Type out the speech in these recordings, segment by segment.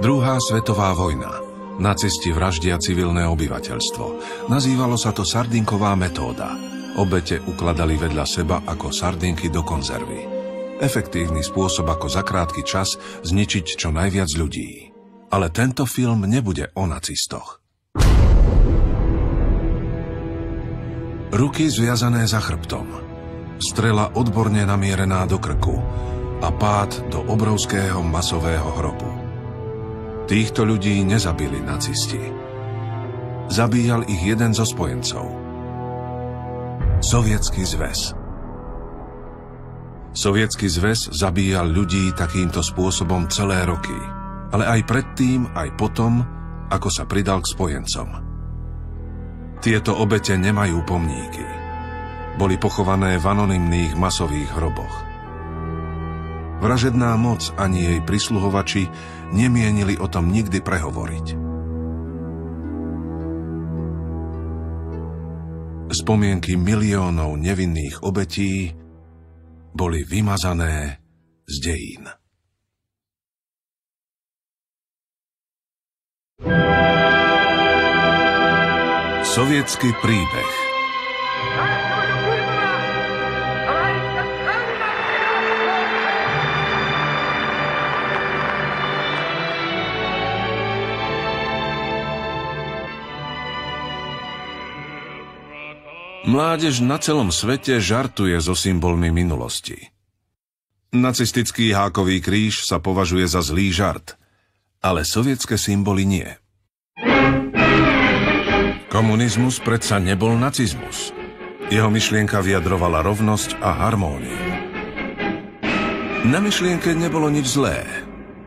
Druhá svetová vojna. Nacisti vraždia civilné obyvateľstvo. Nazývalo sa to Sardinková metóda. Obete ukladali vedľa seba ako sardinky do konzervy. Efektívny spôsob, ako za krátky čas zničiť čo najviac ľudí. Ale tento film nebude o nacistoch. Ruky zviazané za chrbtom. Strela odborne namierená do krku a pád do obrovského masového hrobu. Týchto ľudí nezabili nacisti. Zabíjal ich jeden zo spojencov. Sovietsky zväz. Sovietsky zväz zabíjal ľudí takýmto spôsobom celé roky, ale aj predtým, aj potom, ako sa pridal k spojencom. Tieto obete nemajú pomníky. Boli pochované v anonymných masových hroboch. Vražedná moc ani jej prisluhovači nemienili o tom nikdy prehovoriť. Spomienky miliónov nevinných obetí boli vymazané z dejín. Sovietsky príbeh. Mládež na celom svete žartuje so symbolmi minulosti. Nacistický hákový kríž sa považuje za zlý žart, ale sovietske symboly nie. Komunizmus predsa nebol nacizmus. Jeho myšlienka vyjadrovala rovnosť a harmóniu. Na myšlienke nebolo nič zlé,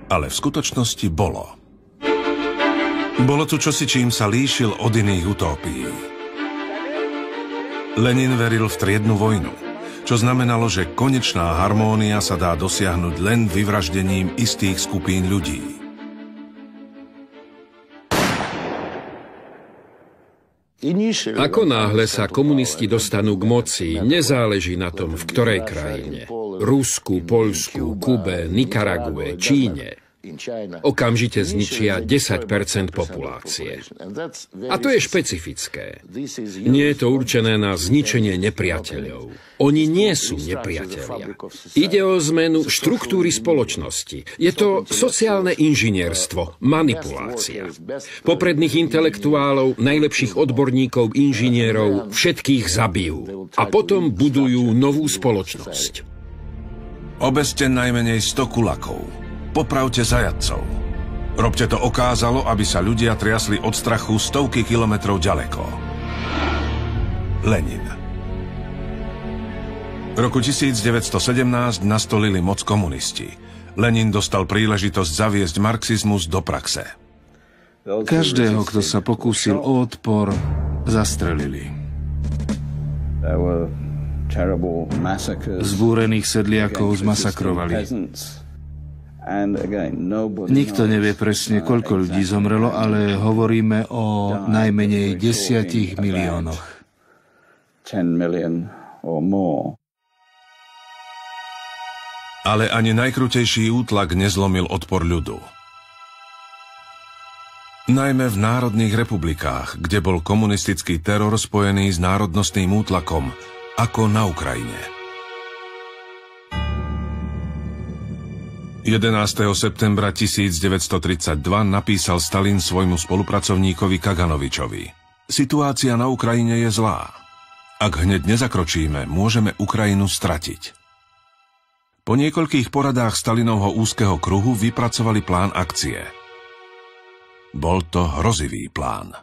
ale v skutočnosti bolo. Bolo tu čosi, čím sa líšil od iných utópií. Lenin veril v triednu vojnu, čo znamenalo, že konečná harmónia sa dá dosiahnuť len vyvraždením istých skupín ľudí. Ako náhle sa komunisti dostanú k moci, nezáleží na tom, v ktorej krajine. Rusku, Poľsku, Kube, Nikarague, Číne. Okamžite zničia 10% populácie. A to je špecifické. Nie je to určené na zničenie nepriateľov. Oni nie sú nepriatelia. Ide o zmenu štruktúry spoločnosti. Je to sociálne inžinierstvo, manipulácia. Popredných intelektuálov, najlepších odborníkov, inžinierov, všetkých zabijú. A potom budujú novú spoločnosť. Obeste najmenej 100 kulakov. Popravte zajatcov. Robte to okázalo, aby sa ľudia triasli od strachu stovky kilometrov ďaleko. Lenin. V roku 1917 nastolili moc komunisti. Lenin dostal príležitosť zaviesť marxizmus do praxe. Každého, kto sa pokúsil o odpor, zastrelili. Zbúrených sedliakov zmasakrovali. Nikto nevie presne, koľko ľudí zomrelo, ale hovoríme o najmenej 10 miliónoch. Ale ani najkrutejší útlak nezlomil odpor ľudu. Najmä v národných republikách, kde bol komunistický teror spojený s národnostným útlakom, ako na Ukrajine. 11. septembra 1932 napísal Stalin svojmu spolupracovníkovi Kaganovičovi. Situácia na Ukrajine je zlá. Ak hneď nezakročíme, môžeme Ukrajinu stratiť. Po niekoľkých poradách Stalinovho úzkeho kruhu vypracovali plán akcie. Bol to hrozivý plán.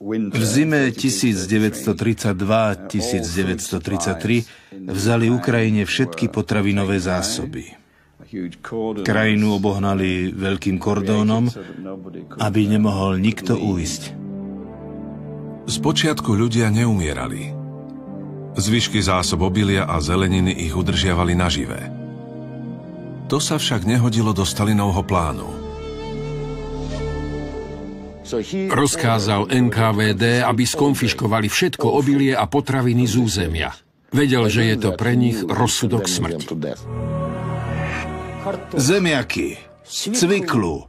V zime 1932-1933 vzali Ukrajine všetky potravinové zásoby. Krajinu obohnali veľkým kordónom, aby nemohol nikto újsť. Spočiatku ľudia neumierali. Zvyšky zásob obilia a zeleniny ich udržiavali naživé. To sa však nehodilo do Stalinovho plánu. Rozkázal NKVD, aby skonfiškovali všetko obilie a potraviny z územia. Vedel, že je to pre nich rozsudok smrti. zemiaky, cviklu,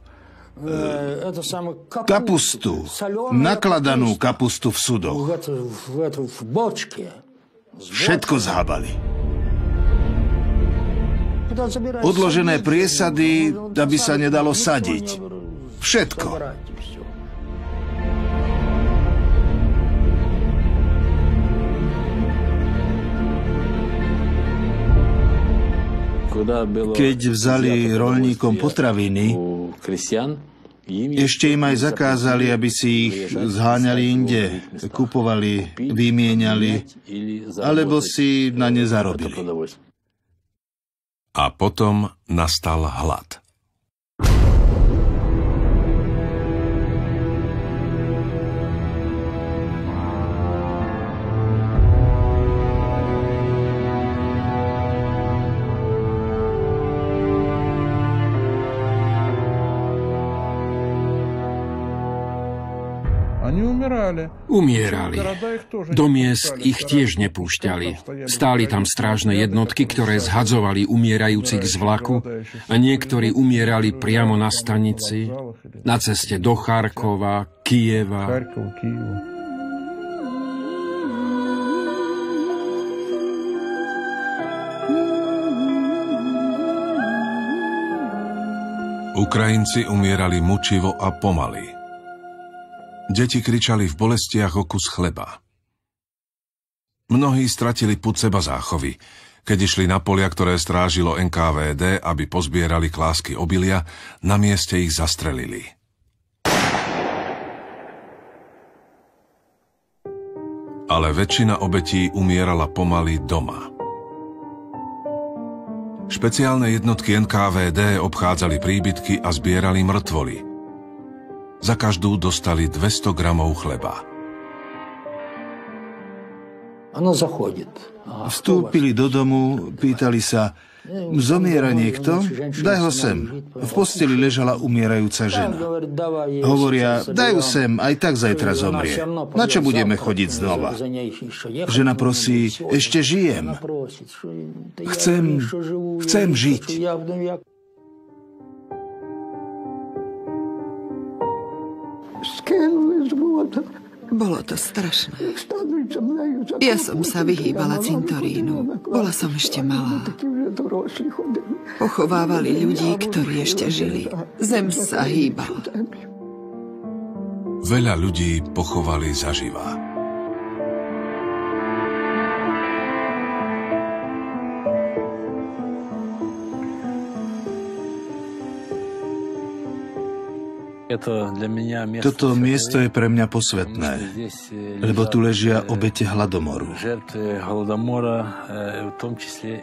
kapustu, nakladanú kapustu v sudoch. Všetko zhábali. Odložené priesady, aby sa nedalo sadiť. Všetko. Keď vzali roľníkom potraviny, ešte im aj zakázali, aby si ich zháňali inde, kupovali, vymieniali, alebo si na ne zarobili. A potom nastal hlad. Umierali. Do miest ich tiež nepúšťali. Stáli tam strážne jednotky, ktoré zhadzovali umierajúcich z vlaku a niektorí umierali priamo na stanici, na ceste do Charkova, Kyjeva. Ukrajinci umierali mučivo a pomaly. Deti kričali v bolestiach o kus chleba. Mnohí stratili pud seba záchovy, keď išli na polia, ktoré strážilo NKVD, aby pozbierali klásky obilia, na mieste ich zastrelili. Ale väčšina obetí umierala pomaly doma. Špeciálne jednotky NKVD obchádzali príbytky a zbierali mŕtvoly. Za každú dostali 200 gramov chleba. Vstúpili do domu, pýtali sa, zomiera niekto? Daj ho sem. V posteli ležala umierajúca žena. Hovoria, daj ho sem, aj tak zajtra zomrie. Na čo budeme chodiť znova? Žena prosí, ešte žijem. Chcem žiť. Bolo to strašné. Ja som sa vyhýbala cintorínu. Bola som ešte malá. Pochovávali ľudí, ktorí ešte žili. Zem sa hýbala. Veľa ľudí pochovali zaživa. Toto miesto je pre mňa posvätné, lebo tu ležia obete hladomoru.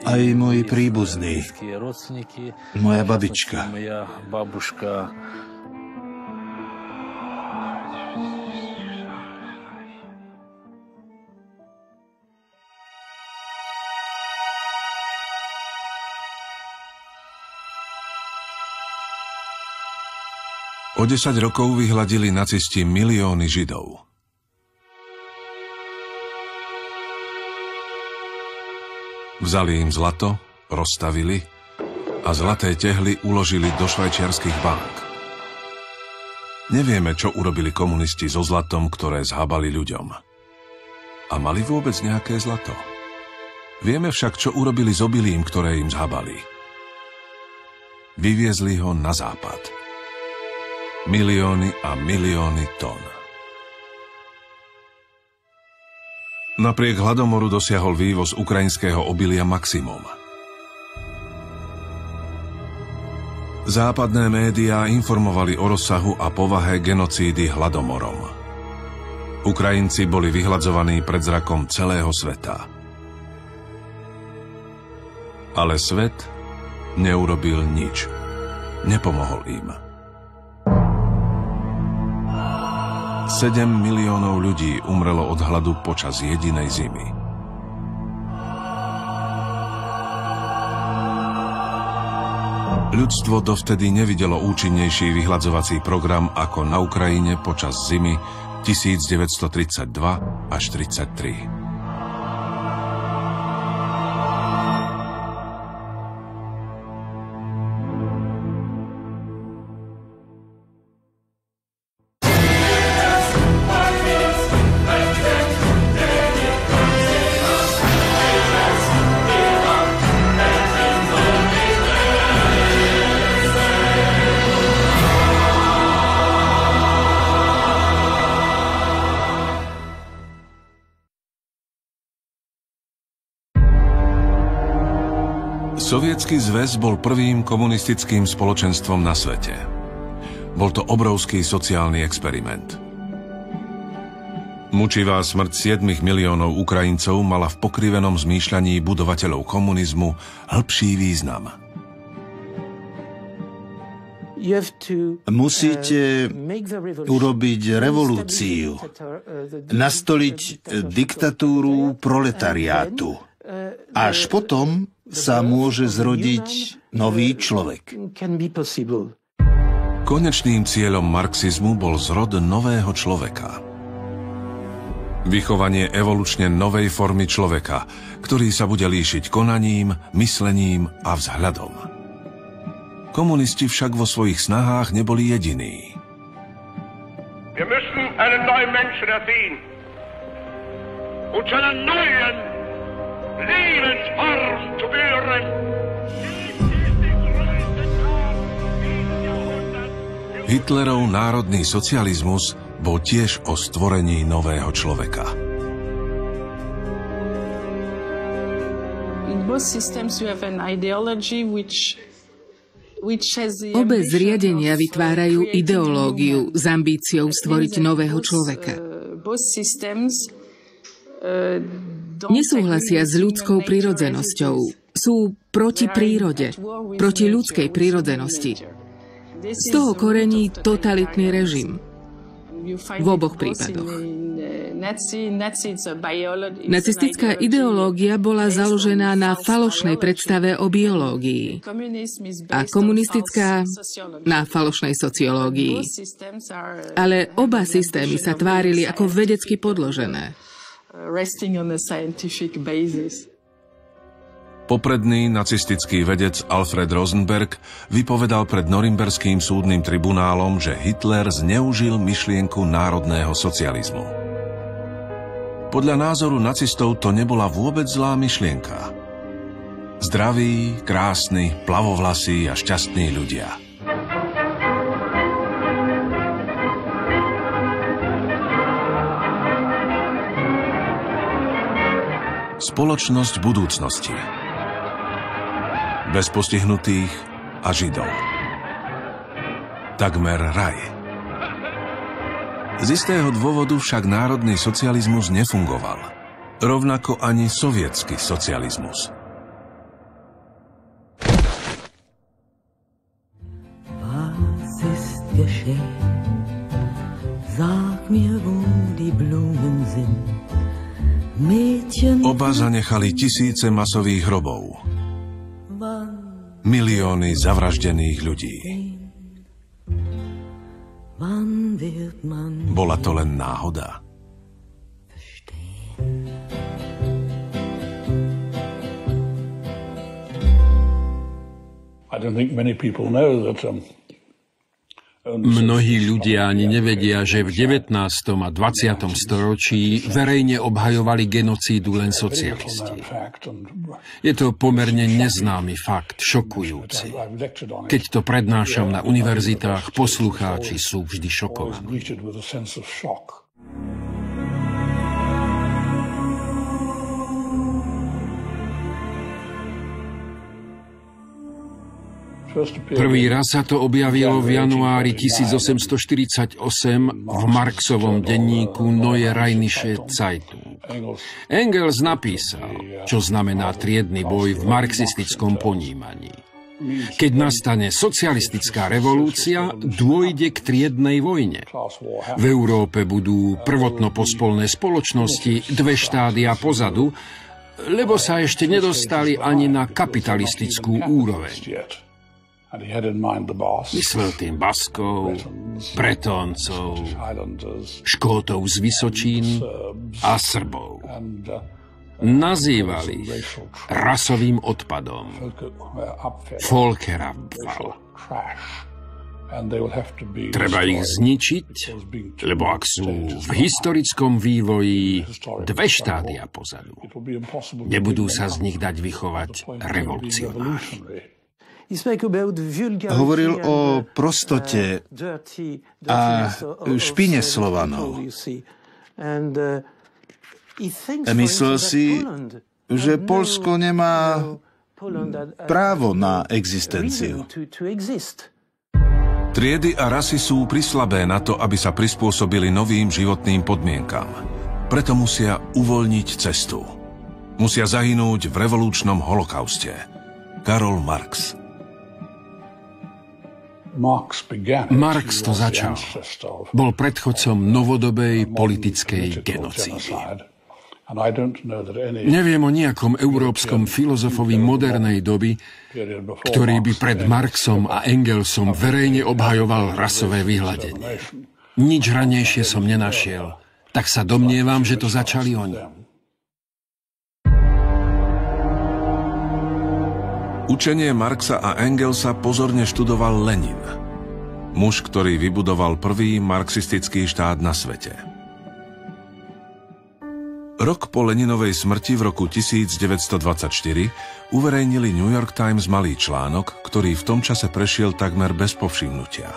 Aj moji príbuzní, moja babička. O 10 rokov vyhladili nacisti milióny Židov. Vzali im zlato, rozstavili a zlaté tehly uložili do švajčiarskych bank. Nevieme, čo urobili komunisti so zlatom, ktoré zhabali ľuďom. A mali vôbec nejaké zlato? Vieme však, čo urobili s obilím, ktoré im zhabali. Vyviezli ho na západ. Milióny a milióny tón. Napriek hladomoru dosiahol vývoz ukrajinského obilia maximum. Západné médiá informovali o rozsahu a povahe genocídy hladomorom. Ukrajinci boli vyhladzovaní pred zrakom celého sveta. Ale svet neurobil nič. Nepomohol im. 7 miliónov ľudí umrelo od hladu počas jedinej zimy. Ľudstvo dovtedy nevidelo účinnejší vyhladzovací program ako na Ukrajine počas zimy 1932 až 1933. Sovietsky zväz bol prvým komunistickým spoločenstvom na svete. Bol to obrovský sociálny experiment. Mučivá smrť 7 miliónov Ukrajincov mala v pokrivenom zmýšľaní budovateľov komunizmu hĺbší význam. Musíte urobiť revolúciu, nastoliť diktatúru proletariátu. Až potom sa môže zrodiť nový človek. Konečným cieľom marxizmu bol zrod nového človeka. Vychovanie evolučne novej formy človeka, ktorý sa bude líšiť konaním, myslením a vzhľadom. Komunisti však vo svojich snahách neboli jediní. Wir müssen einen neuen Menschen erziehen und zu einer neuen Lebensform zu führen. Hitlerov národný socializmus bol tiež o stvorení nového človeka. Obe zriadenia vytvárajú ideológiu s ambíciou stvoriť nového človeka. Nesúhlasia s ľudskou prirodzenosťou. Sú proti prírode, proti ľudskej prirodzenosti. Z toho korení totalitný režim. V oboch prípadoch. Nacistická ideológia bola založená na falošnej predstave o biológii a komunistická na falošnej sociológii. Ale oba systémy sa tvárili ako vedecky podložené. Popredný nacistický vedec Alfred Rosenberg vypovedal pred Norimberským súdnym tribunálom, že Hitler zneužil myšlienku národného socializmu. Podľa názoru nacistov to nebola vôbec zlá myšlienka. Zdraví, krásni, plavovlasí a šťastní ľudia. Spoločnosť budúcnosti. Bez postihnutých a Židov. Takmer raj. Z istého dôvodu však národný socializmus nefungoval. Rovnako ani sovietsky socializmus. Was ist geschehen? Sag mir, wo die Blumen sind. Oba zanechali tisíce masových hrobov. Milióny zavraždených ľudí. Bola to len náhoda? Mnohí ľudia ani nevedia, že v 19. a 20. storočí verejne obhajovali genocídu len socialisti. Je to pomerne neznámy fakt, šokujúci. Keď to prednášam na univerzitách, poslucháči sú vždy šokovaní. Prvý raz sa to objavilo v januári 1848 v Marxovom denníku Neue Rheinische Zeitung. Engels napísal, čo znamená triedny boj v marxistickom ponímaní. Keď nastane socialistická revolúcia, dôjde k triednej vojne. V Európe budú prvotnopospolné spoločnosti 2 štádia pozadu, lebo sa ešte nedostali ani na kapitalistickú úroveň. Myslel tým Baskov, Bretóncov, Škótov z Vysočín a Srbov. Nazývali ich rasovým odpadom. Völkerabfall. Treba ich zničiť, lebo ak sú v historickom vývoji 2 štádia pozadu, nebudú sa z nich dať vychovať revolucionári. Hovoril o prostote a špine Slovanov. Myslel si, že Poľsko nemá právo na existenciu. Triedy a rasy sú prislabé na to, aby sa prispôsobili novým životným podmienkam. Preto musia uvoľniť cestu. Musia zahynúť v revolučnom holokauste. Karol Marx. Marx to začal. Bol predchodcom novodobej politickej genocídy. Neviem o nejakom európskom filozofovi modernej doby, ktorý by pred Marxom a Engelsom verejne obhajoval rasové vyhladenie. Nič ranejšie som nenašiel, tak sa domnievam, že to začali oni. Učenie Marxa a Engelsa pozorne študoval Lenin, muž, ktorý vybudoval prvý marxistický štát na svete. Rok po Leninovej smrti v roku 1924 uverejnili New York Times malý článok, ktorý v tom čase prešiel takmer bez povšimnutia.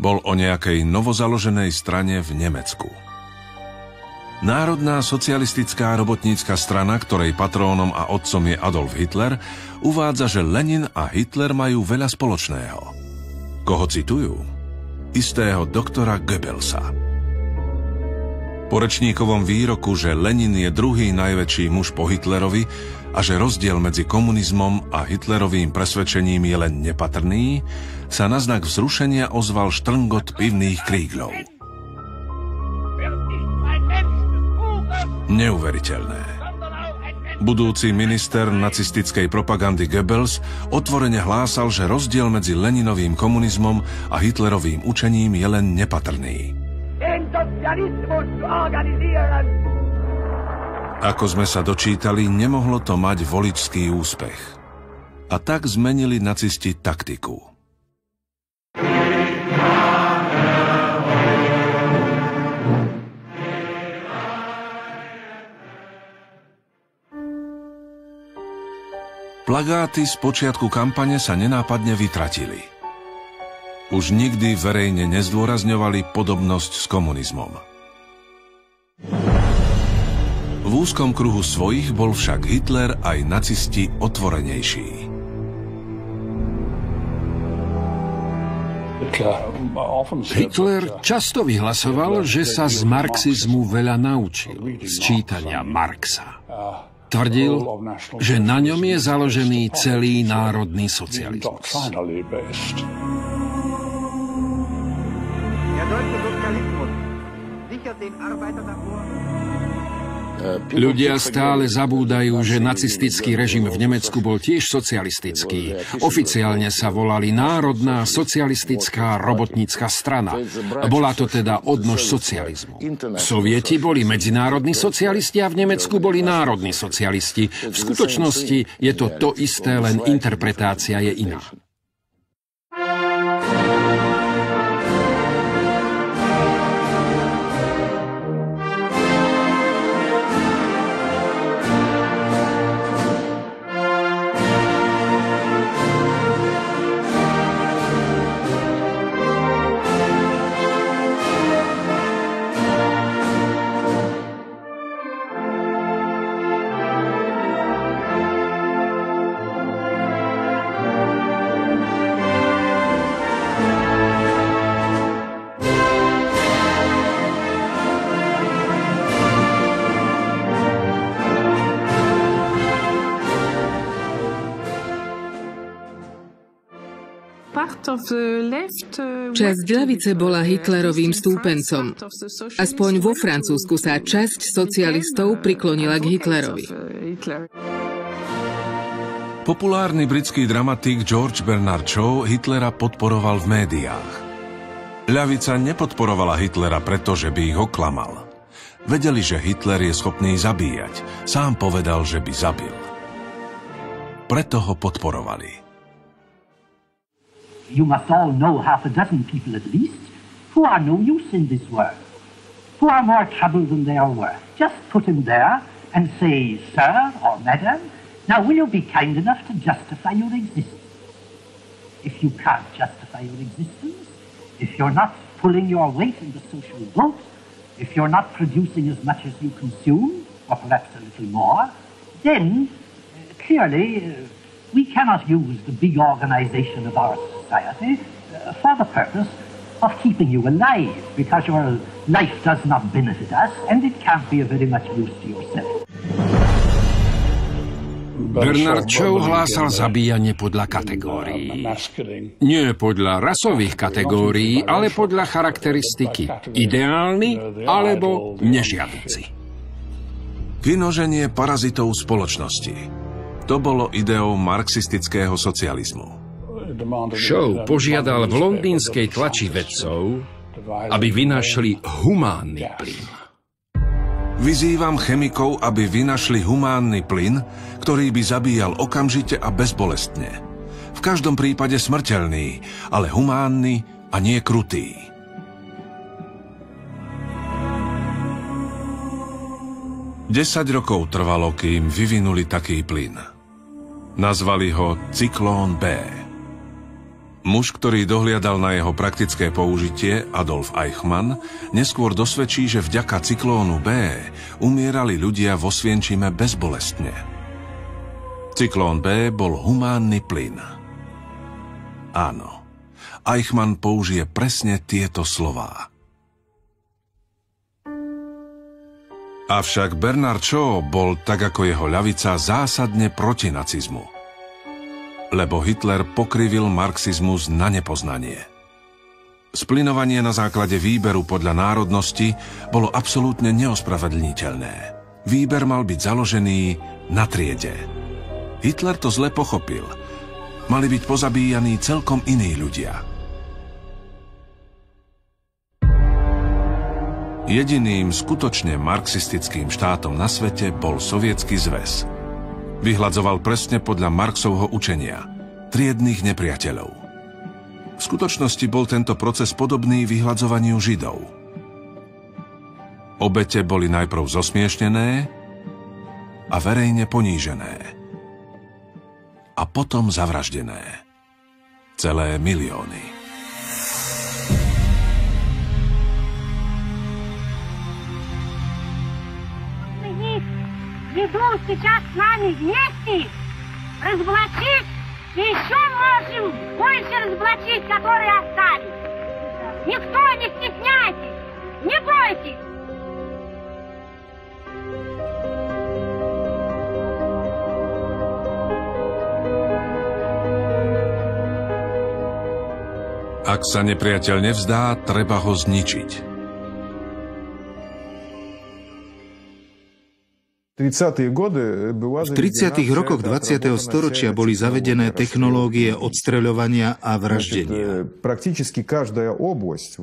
Bol o nejakej novozaloženej strane v Nemecku. Národná socialistická robotnícka strana, ktorej patrónom a otcom je Adolf Hitler, uvádza, že Lenin a Hitler majú veľa spoločného. Koho citujú? Istého doktora Goebbelsa. Po rečníkovom výroku, že Lenin je druhý najväčší muž po Hitlerovi a že rozdiel medzi komunizmom a Hitlerovým presvedčením je len nepatrný, sa na znak vzrušenia ozval štrngot pivných kríglov. Neuveriteľné. Budúci minister nacistickej propagandy Goebbels otvorene hlásal, že rozdiel medzi Leninovým komunizmom a Hitlerovým učením je len nepatrný. Ako sme sa dočítali, nemohlo to mať voličský úspech. A tak zmenili nacisti taktiku. Plagáty z počiatku kampane sa nenápadne vytratili. Už nikdy verejne nezdôrazňovali podobnosť s komunizmom. V úzkom kruhu svojich bol však Hitler aj nacisti otvorenejší. Hitler často vyhlasoval, že sa z marxizmu veľa naučil, z čítania Marxa. Tvrdil, že na ňom je založený celý národný socializmus. Ľudia stále zabúdajú, že nacistický režim v Nemecku bol tiež socialistický. Oficiálne sa volali Národná socialistická robotnícka strana. Bola to teda odnož socializmu. Sovieti boli medzinárodní socialisti a v Nemecku boli národní socialisti. V skutočnosti je to to isté, len interpretácia je iná. Časť ľavice bola Hitlerovým stúpencom. Aspoň vo Francúzsku sa časť socialistov priklonila k Hitlerovi. Populárny britský dramatik George Bernard Shaw Hitlera podporoval v médiách. Ľavica nepodporovala Hitlera preto, že by ich oklamal. Vedeli, že Hitler je schopný zabíjať. Sám povedal, že by zabil. Preto ho podporovali. You must all know half a dozen people at least who are no use in this world, who are more trouble than they are worth. Just put him there and say, sir or madam, now will you be kind enough to justify your existence? If you can't justify your existence, if you're not pulling your weight in the social boat, if you're not producing as much as you consume, or perhaps a little more, then clearly, we cannot use the big organization of our society for the purpose of keeping you alive, because your life does not benefit us, and it can't be of very much use to yourself. Bernard Shaw hlásal zabíjanie podľa kategórií. Nie podľa rasových kategórií, ale podľa charakteristiky. Ideálny alebo nežiaduci. Vynoženie parazitov spoločnosti. To bolo ideou marxistického socializmu. Shaw požiadal v londýnskej tlači vedcov, aby vynašli humánny plyn. Vyzývam chemikov, aby vynašli humánny plyn, ktorý by zabíjal okamžite a bezbolestne. V každom prípade smrteľný, ale humánny a nie krutý. Desať rokov trvalo, kým vyvinuli taký plyn. Nazvali ho Cyklón B. Muž, ktorý dohliadal na jeho praktické použitie, Adolf Eichmann, neskôr dosvedčí, že vďaka cyklónu B umierali ľudia vo Osvienčime bezbolestne. Cyklón B bol humánny plyn. Áno, Eichmann použije presne tieto slová. Avšak Bernard Shaw bol, tak ako jeho ľavica, zásadne proti nacizmu. Lebo Hitler pokrivil marxizmus na nepoznanie. Splinovanie na základe výberu podľa národnosti bolo absolútne neospravedlniteľné. Výber mal byť založený na triede. Hitler to zle pochopil. Mali byť pozabíjaní celkom iní ľudia. Jediným skutočne marxistickým štátom na svete bol Sovietsky zväz. Vyhladzoval presne podľa Marxovho učenia. Triednych nepriateľov. V skutočnosti bol tento proces podobný vyhľadzovaniu Židov. Obete boli najprv zosmiešnené a verejne ponížené. A potom zavraždené. Celé milióny. Ведут сейчас с нами вместе разоблачить и еще можем больше разоблачить, которые остались. Никто не стесняйтесь, не бойтесь. Ak sa nepriateľ nevzdá, treba ho zničiť. V 30. rokoch 20. storočia boli zavedené technológie odstreľovania a vraždenia.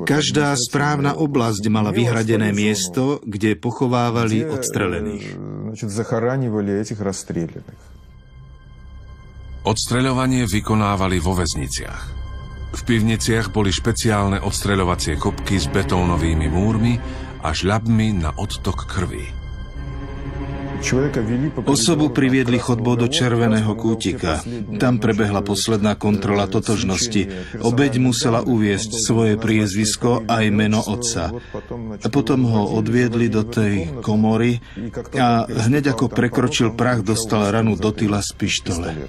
Každá správna oblasť mala vyhradené miesto, kde pochovávali odstrelených. Odstreľovanie vykonávali vo väzniciach. V pivniciach boli špeciálne odstreľovacie kopky s betónovými múrmi a žľabmi na odtok krvi. Osobu priviedli chodbou do červeného kútika. Tam prebehla posledná kontrola totožnosti. Obeť musela uviesť svoje priezvisko aj meno otca. A potom ho odviedli do tej komory a hneď ako prekročil prach, dostal ranu do tyla z pištole.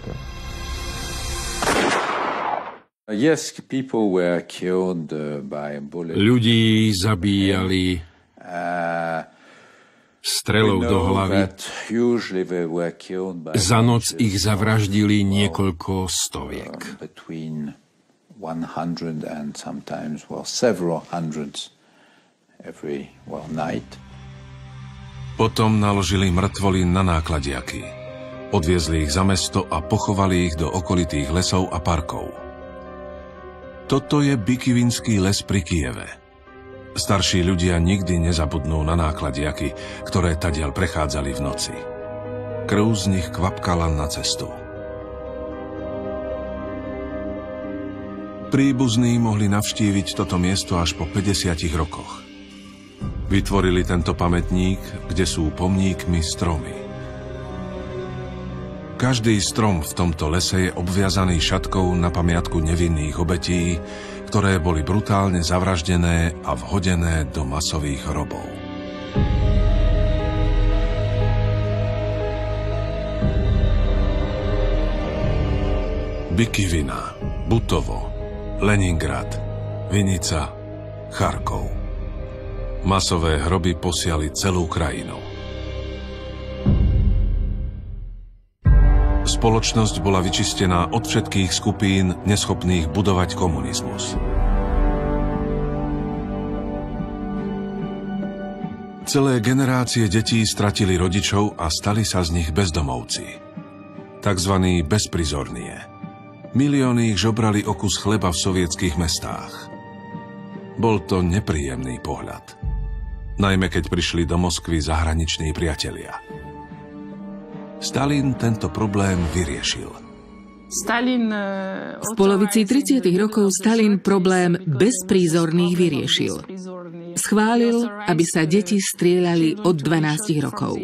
Ľudí zabíjali strelou do hlavy. Za noc ich zavraždili niekoľko stoviek. Potom naložili mŕtvoly na nákladiaky. Odviezli ich za mesto a pochovali ich do okolitých lesov a parkov. Toto je Bikivinský les pri Kieve. Starší ľudia nikdy nezabudnú na nákladiaky, ktoré tadiaľ prechádzali v noci. Krv z nich kvapkala na cestu. Príbuzní mohli navštíviť toto miesto až po 50 rokoch. Vytvorili tento pamätník, kde sú pomníkmi stromy. Každý strom v tomto lese je obviazaný šatkou na pamiatku nevinných obetí, ktoré boli brutálne zavraždené a vhodené do masových hrobov. Bykivina, Butovo, Leningrad, Vinica, Charkov. Masové hroby posiali celú krajinu. Spoločnosť bola vyčistená od všetkých skupín neschopných budovať komunizmus. Celé generácie detí stratili rodičov a stali sa z nich bezdomovci. Takzvaní bezprizornie. Milióny ich žobrali o kus chleba v sovietských mestách. Bol to nepríjemný pohľad. Najmä keď prišli do Moskvy zahraniční priatelia. Stalin tento problém vyriešil. V polovici 30. rokov Stalin problém bezprízorných vyriešil. Schválil, aby sa deti strieľali od 12 rokov.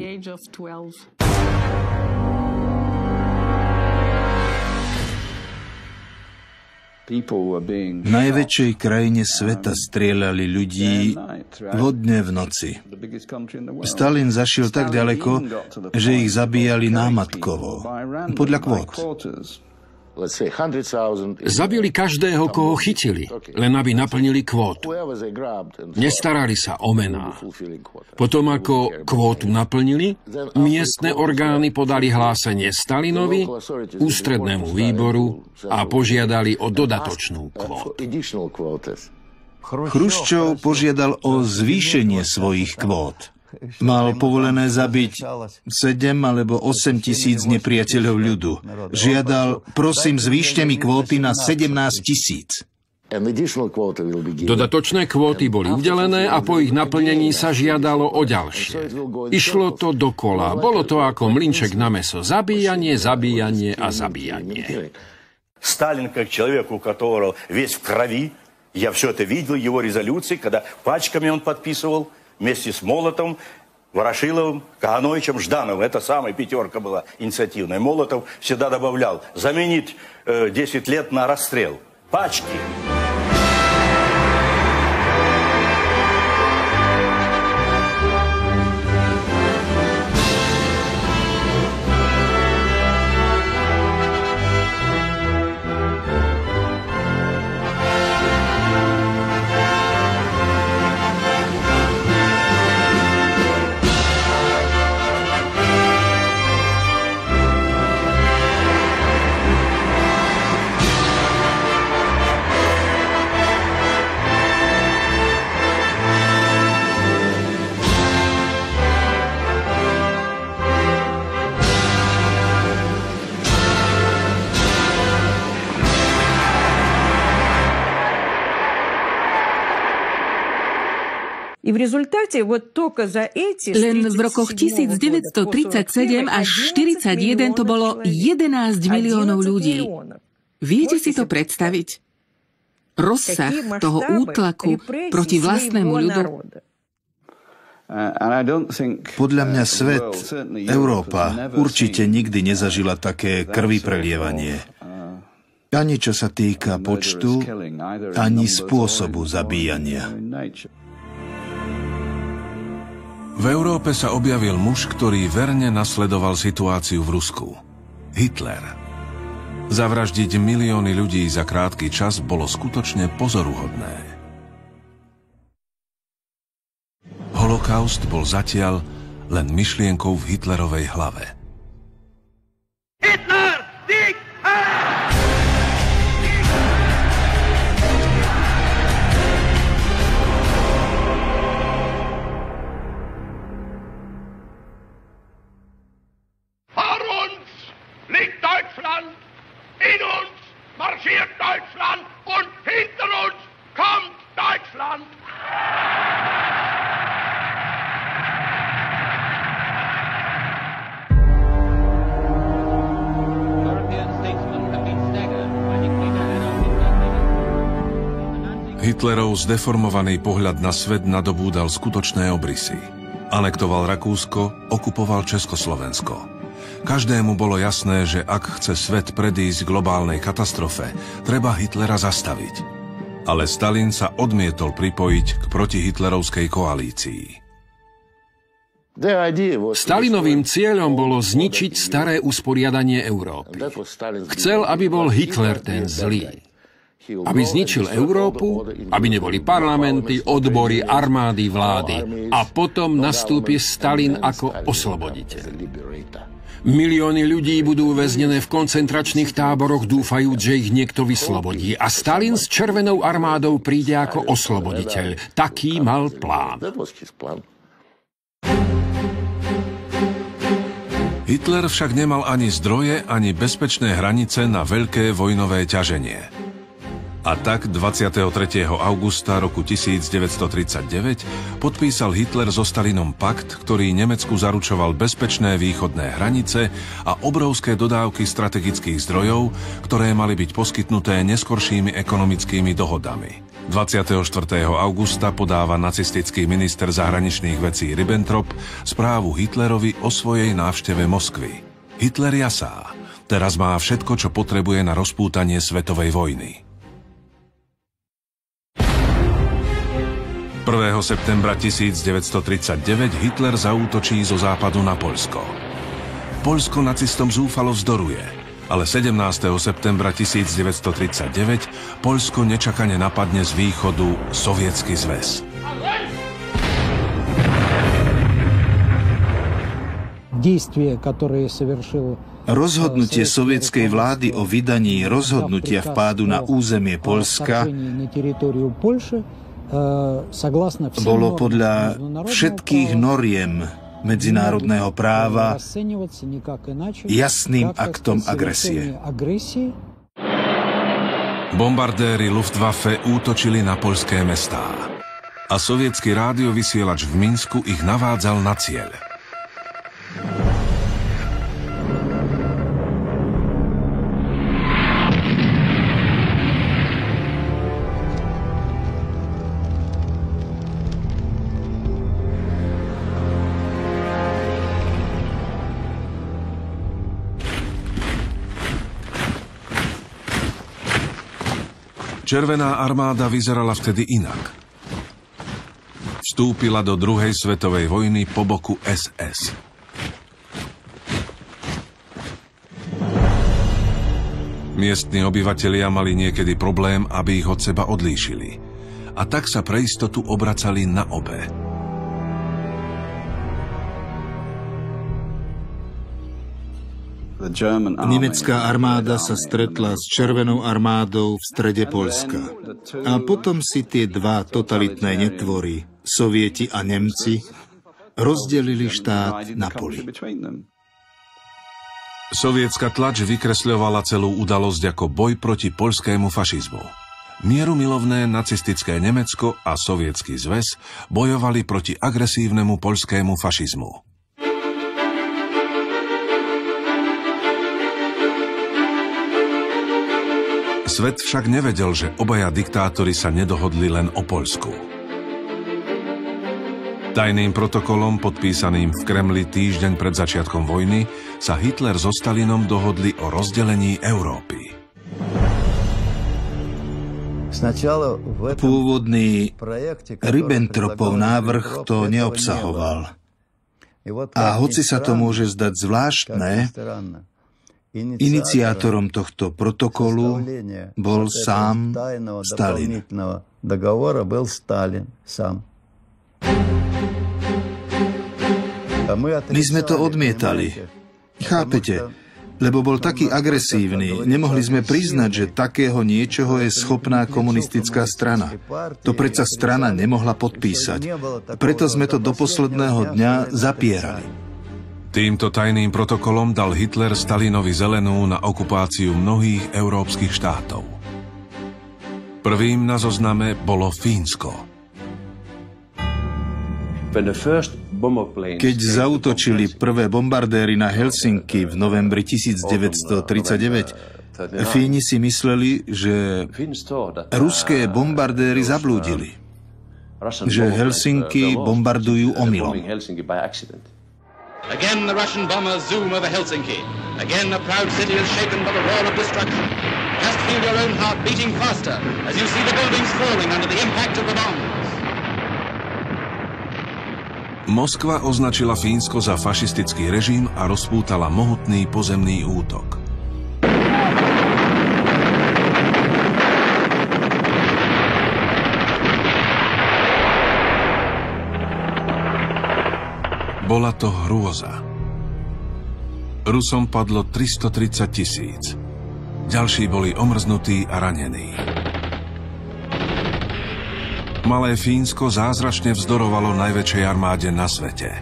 V najväčšej krajine sveta strieľali ľudí vodne v noci. Stalin zašiel tak ďaleko, že ich zabíjali námatkovo, podľa kvót. Zabili každého, koho chytili, len aby naplnili kvótu. Nestarali sa o mená. Potom, ako kvótu naplnili, miestne orgány podali hlásenie Stalinovi, ústrednému výboru a požiadali o dodatočnú kvótu. Chruščov požiadal o zvýšenie svojich kvót. Mal povolené zabiť 7 alebo 8 tisíc nepriateľov ľudu. Žiadal, prosím, zvýšte mi kvóty na 17 tisíc. Dodatočné kvóty boli udelené a po ich naplnení sa žiadalo o ďalšie. Išlo to dokola. Bolo to ako mlynček na mäso. Zabíjanie, zabíjanie a zabíjanie. Сталин, как человек, у которого весь в крови, я все это видел, его резолюции, когда пачками он подписывал, вместе с Молотовым, Ворошиловым, Кагановичем, Ждановым. Это самая пятерка была инициативная. Молотов всегда добавлял заменить 10 лет на расстрел. Пачки. Len v rokoch 1937 až 1941 to bolo 11 miliónov ľudí. Viete si to predstaviť? Rozsah toho útlaku proti vlastnému ľudu? Podľa mňa svet, Európa, určite nikdy nezažila také krviprelievanie. Ani čo sa týka počtu, ani spôsobu zabíjania. V Európe sa objavil muž, ktorý verne nasledoval situáciu v Rusku. Hitler. Zavraždiť milióny ľudí za krátky čas bolo skutočne pozoruhodné. Holokaust bol zatiaľ len myšlienkou v Hitlerovej hlave. Hitler! Sieg! Liegt Deutschland, in uns marschiert Deutschland und hinter uns kommt Deutschland. Hitlerov zdeformovaný pohľad na svet nadobúdal skutočné obrysy. Anektoval Rakúsko, okupoval Československo. Každému bolo jasné, že ak chce svet predísť globálnej katastrofe, treba Hitlera zastaviť. Ale Stalin sa odmietol pripojiť k protihitlerovskej koalícii. Stalinovým cieľom bolo zničiť staré usporiadanie Európy. Chcel, aby bol Hitler ten zlý. Aby zničil Európu, aby neboli parlamenty, odbory, armády, vlády. A potom nastúpi Stalin ako osloboditeľ. Milióny ľudí budú uväznené v koncentračných táboroch, dúfajúc, že ich niekto vyslobodí. A Stalin s Červenou armádou príde ako osloboditeľ. Taký mal plán. Hitler však nemal ani zdroje, ani bezpečné hranice na veľké vojnové ťaženie. A tak 23. augusta roku 1939 podpísal Hitler so Stalinom pakt, ktorý Nemecku zaručoval bezpečné východné hranice a obrovské dodávky strategických zdrojov, ktoré mali byť poskytnuté neskoršími ekonomickými dohodami. 24. augusta podáva nacistický minister zahraničných vecí Ribbentrop správu Hitlerovi o svojej návšteve Moskvy. Hitler jasá, teraz má všetko, čo potrebuje na rozpútanie svetovej vojny. 1. septembra 1939 Hitler zaútočí zo západu na Poľsko. Poľsko nacistom zúfalo vzdoruje, ale 17. septembra 1939 Poľsko nečakane napadne z východu Sovietsky zväz. Rozhodnutie sovietskej vlády o vydaní rozhodnutia vpádu na územie Poľska bolo podľa všetkých noriem medzinárodného práva jasným aktom agresie. Bombardéri Luftwaffe útočili na poľské mestá a sovietský rádiovysielač v Minsku ich navádzal na cieľ. Červená armáda vyzerala vtedy inak. Vstúpila do druhej svetovej vojny po boku SS. Miestni obyvatelia mali niekedy problém, aby ich od seba odlíšili. A tak sa pre istotu obracali na obe. Nemecká armáda sa stretla s Červenou armádou v strede Poľska. A potom si tie dva totalitné netvory, Sovieti a Nemci, rozdelili štát na poli. Sovietská tlač vykresľovala celú udalosť ako boj proti poľskému fašizmu. Mierumilovné nacistické Nemecko a Sovietsky zväz bojovali proti agresívnemu poľskému fašizmu. Svet však nevedel, že obaja diktátori sa nedohodli len o Poľsku. Tajným protokolom, podpísaným v Kremli týždeň pred začiatkom vojny, sa Hitler so Stalinom dohodli o rozdelení Európy. Pôvodný Ribbentropov návrh to neobsahoval. A hoci sa to môže zdať zvláštne, iniciátorom tohto protokolu bol sám Stalin. My sme to odmietali. Chápete? Lebo bol taký agresívny. Nemohli sme priznať, že takého niečoho je schopná komunistická strana. To predsa strana nemohla podpísať. Preto sme to do posledného dňa zapierali. Týmto tajným protokolom dal Hitler Stalinovi zelenú na okupáciu mnohých európskych štátov. Prvým na zozname bolo Fínsko. Keď zaútočili prvé bombardéry na Helsinky v novembri 1939, Fíni si mysleli, že ruské bombardéry zablúdili, že Helsinky bombardujú omylom. Again the Russian bombers zoom over Helsinki. Again a proud city is shaken by the roar of destruction. Just feel your own heart beating faster as you see the buildings falling under the impact of the bombs. Moskva označila Fínsko za fašistický režim a rozpútala mohutný pozemný útok. Bola to hrôza. Rusom padlo 330 000. Ďalší boli omrznutí a ranení. Malé Fínsko zázračne vzdorovalo najväčšej armáde na svete.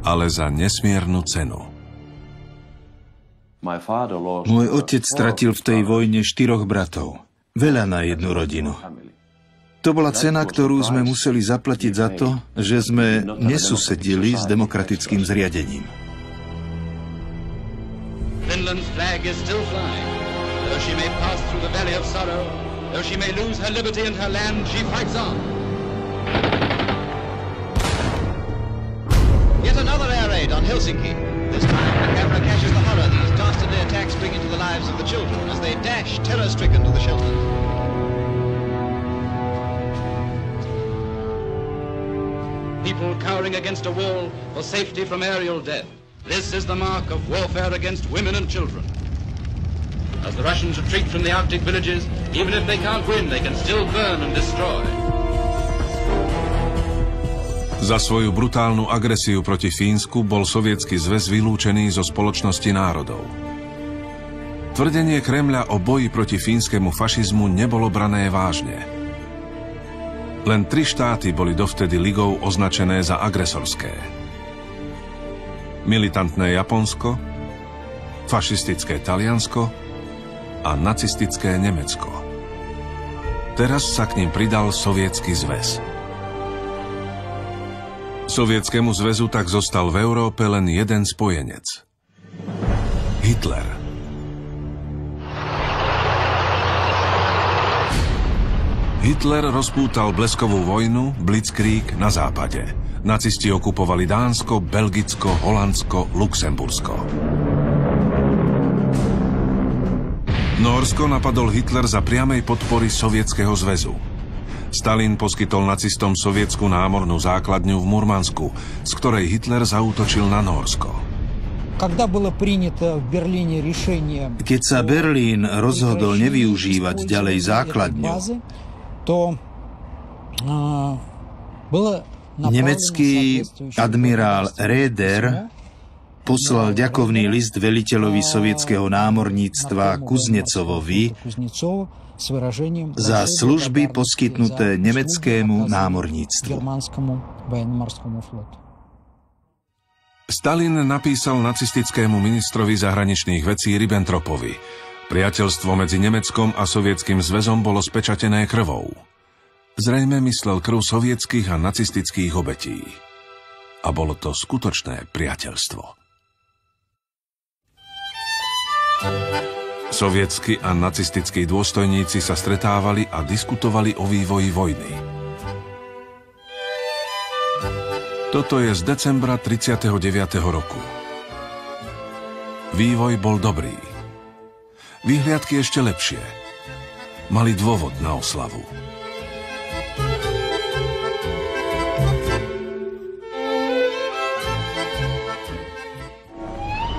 Ale za nesmiernu cenu. Môj otec stratil v tej vojne 4 bratov. Veľa na jednu rodinu. To bola cena, ktorú sme museli zaplatiť za to, že sme nesusedili s demokratickým zriadením. Finland's flag is still flying. Though she may pass through the valley of sorrow, though she may lose her liberty and her land, she fights on. Yet another air raid on Helsinki. This time the camera catches the horror these dastardly attacks bring into the lives of the children as they dash terror-stricken to the shelters. People cowering against a wall for safety from aerial death. This is the mark of warfare against women and children. As the Russians retreat from the Arctic villages, even if they can't win, they can still burn and destroy. Za svoju brutálnu agresiu proti Fínsku bol Sovietsky zväz vylúčený zo spoločnosti národov. Tvrdenie Kremľa o boji proti fínskemu fašizmu nebolo brané vážne. Len 3 štáty boli dovtedy ligou označené za agresorské. Militantné Japonsko, fašistické Taliansko a nacistické Nemecko. Teraz sa k nim pridal Sovietsky zväz. Sovietskému zväzu tak zostal v Európe len jeden spojenec. Hitler. Hitler rozpútal bleskovú vojnu, Blitzkrieg na západe. Nacisti okupovali Dánsko, Belgicko, Holandsko, Luxembursko. Nórsko napadol Hitler za priamej podpory Sovietskeho zväzu. Stalin poskytol nacistom sovietsku námornú základňu v Murmansku, z ktorej Hitler zaútočil na Nórsko. Keď sa Berlín rozhodol nevyužívať ďalej základňu, nemecký admirál Raeder poslal ďakovný list veliteľovi sovietskeho námorníctva Kuznecovovi za služby poskytnuté nemeckému námorníctvu. Stalin napísal nacistickému ministrovi zahraničných vecí Ribbentropovi. Priateľstvo medzi Nemeckom a Sovietským zväzom bolo spečatené krvou. Zrejme myslel krv sovietských a nacistických obetí. A bolo to skutočné priateľstvo. Sovietskí a nacistickí dôstojníci sa stretávali a diskutovali o vývoji vojny. Toto je z decembra 39. roku. Vývoj bol dobrý. Výhliadky ešte lepšie. Mali dôvod na oslavu.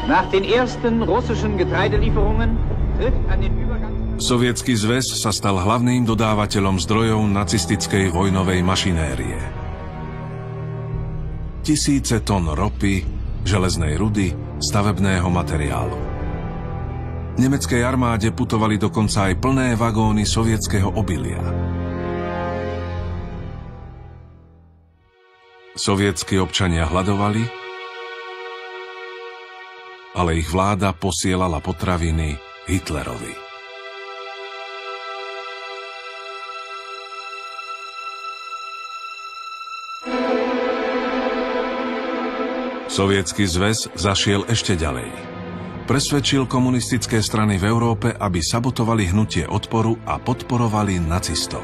Nach den ersten russischen Getreidelieferungen trifft an den Übergang... Sovietsky zväz sa stal hlavným dodávateľom zdrojov nacistickej vojnovej mašinérie. Tisíce tón ropy, železnej rudy, stavebného materiálu. Nemeckej armáde putovali dokonca aj plné vagóny sovietskeho obilia. Sovietskí občania hladovali, ale ich vláda posielala potraviny Hitlerovi. Sovietsky zväz zašiel ešte ďalej. Presvedčil komunistické strany v Európe, aby sabotovali hnutie odporu a podporovali nacistov.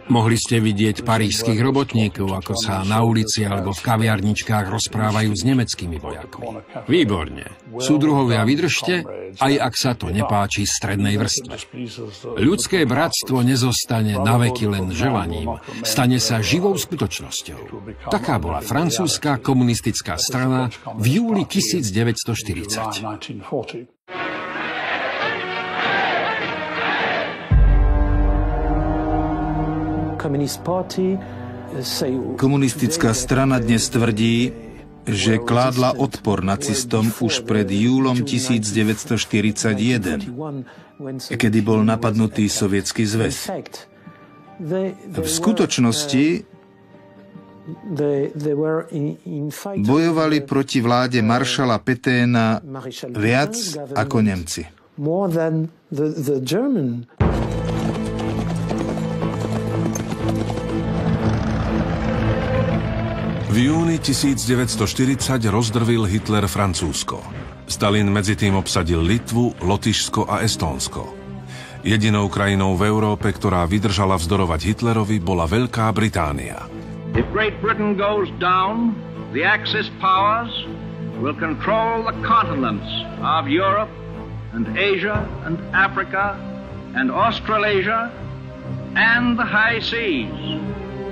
Mohli ste vidieť parížskych robotníkov, ako sa na ulici alebo v kaviarničkách rozprávajú s nemeckými vojakmi. Výborne. Súdruhovia, vydržte, aj ak sa to nepáči strednej vrstve. Ľudské bratstvo nezostane naveky len želaním, stane sa živou skutočnosťou. Taká bola francúzska komunistická strana v júli 1940. Komunistická strana dnes tvrdí, že kládla odpor nacistom už pred júlom 1941, kedy bol napadnutý Sovietsky zväz. V skutočnosti bojovali proti vláde maršala Pétaina viac ako Nemci. V júni 1940 rozdrvil Hitler Francúzsko. Stalin medzitým obsadil Litvu, Lotyšsko a Estónsko. Jedinou krajinou v Európe, ktorá vydržala vzdorovať Hitlerovi, bola Veľká Británia. If Great Britain goes down, the Axis powers will control the continents of Europe and Asia and Africa and Australasia and the high seas.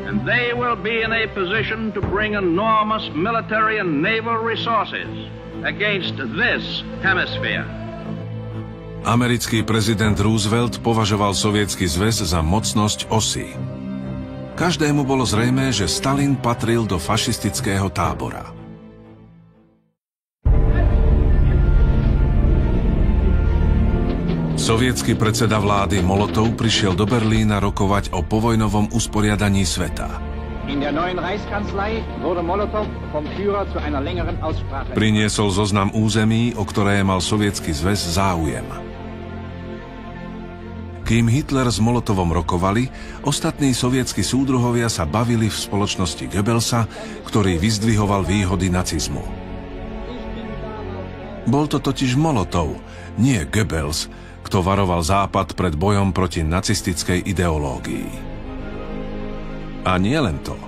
And they will be in a position to bring enormous military and naval resources against this hemisphere. Americký prezident Roosevelt považoval Sovietsky zväz za mocnosť osy. Každému bolo zrejmé, že Stalin patril do fašistického tábora. Sovietsky predseda vlády Molotov prišiel do Berlína rokovať o povojnovom usporiadaní sveta. Priniesol zoznam území, o ktoré mal Sovietsky zväz záujem. Kým Hitler s Molotovom rokovali, ostatní sovietskí súdruhovia sa bavili v spoločnosti Goebbelsa, ktorý vyzdvihoval výhody nacizmu. Bol to totiž Molotov, nie Goebbels, kto varoval Západ pred bojom proti nacistickej ideológii. A nie len to.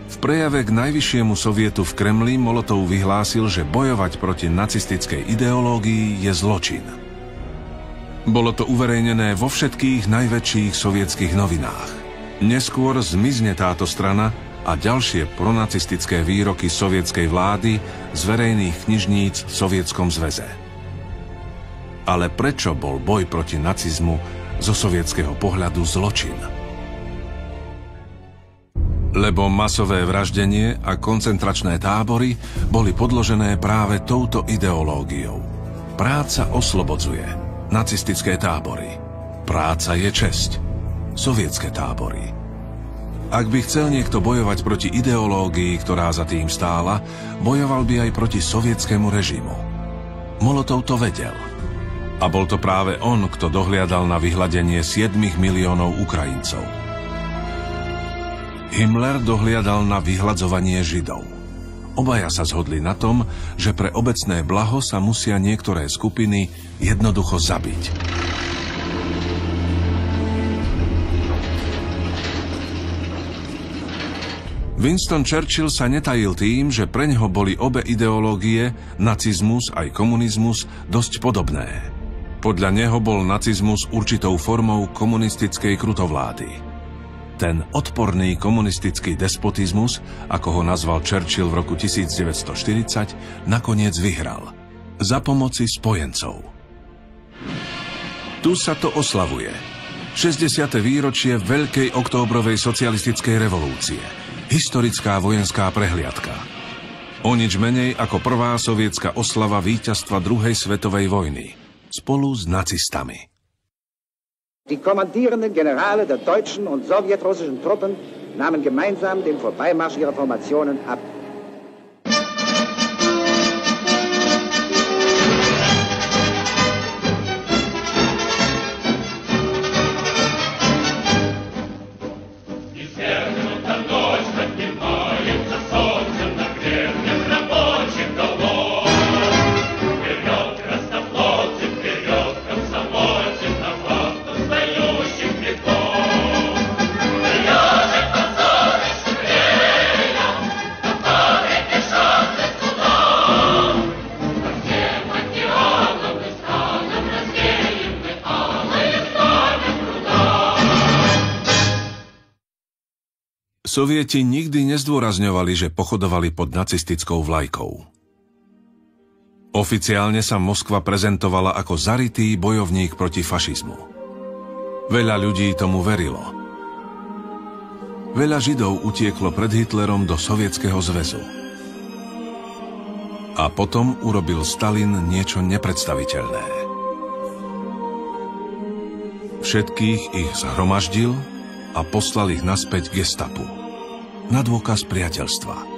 V prejave k najvyššiemu sovietu v Kremli Molotov vyhlásil, že bojovať proti nacistickej ideológii je zločin. Bolo to uverejnené vo všetkých najväčších sovietských novinách. Neskôr zmizne táto strana a ďalšie pronacistické výroky sovietskej vlády z verejných knižníc v Sovietskom zväze. Ale prečo bol boj proti nacizmu zo sovietskeho pohľadu zločin? Lebo masové vraždenie a koncentračné tábory boli podložené práve touto ideológiou. Práca oslobodzuje. Nacistické tábory. Práca je česť. Sovietské tábory. Ak by chcel niekto bojovať proti ideológii, ktorá za tým stála, bojoval by aj proti sovietskému režimu. Molotov to vedel. A bol to práve on, kto dohliadal na vyhladenie 7 miliónov Ukrajincov. Himmler dohliadal na vyhladzovanie Židov. Obaja sa zhodli na tom, že pre obecné blaho sa musia niektoré skupiny jednoducho zabiť. Winston Churchill sa netajil tým, že preňho boli obe ideológie, nacizmus aj komunizmus, dosť podobné. Podľa neho bol nacizmus určitou formou komunistickej krutovlády. Ten odporný komunistický despotizmus, ako ho nazval Churchill v roku 1940, nakoniec vyhral. Za pomoci spojencov. Tu sa to oslavuje. 60. výročie Veľkej októbrovej socialistickej revolúcie. Historická vojenská prehliadka. O nič menej ako prvá sovietská oslava víťazstva druhej svetovej vojny. Spolu s nacistami. Die kommandierenden Generale der deutschen und sowjetrussischen Truppen nahmen gemeinsam den Vorbeimarsch ihrer Formationen ab. Sovieti nikdy nezdôrazňovali, že pochodovali pod nacistickou vlajkou. Oficiálne sa Moskva prezentovala ako zarytý bojovník proti fašizmu. Veľa ľudí tomu verilo. Veľa Židov utieklo pred Hitlerom do Sovietskeho zväzu. A potom urobil Stalin niečo nepredstaviteľné. Všetkých ich zhromaždil a poslal ich naspäť gestapu. Na dôkaz priateľstva.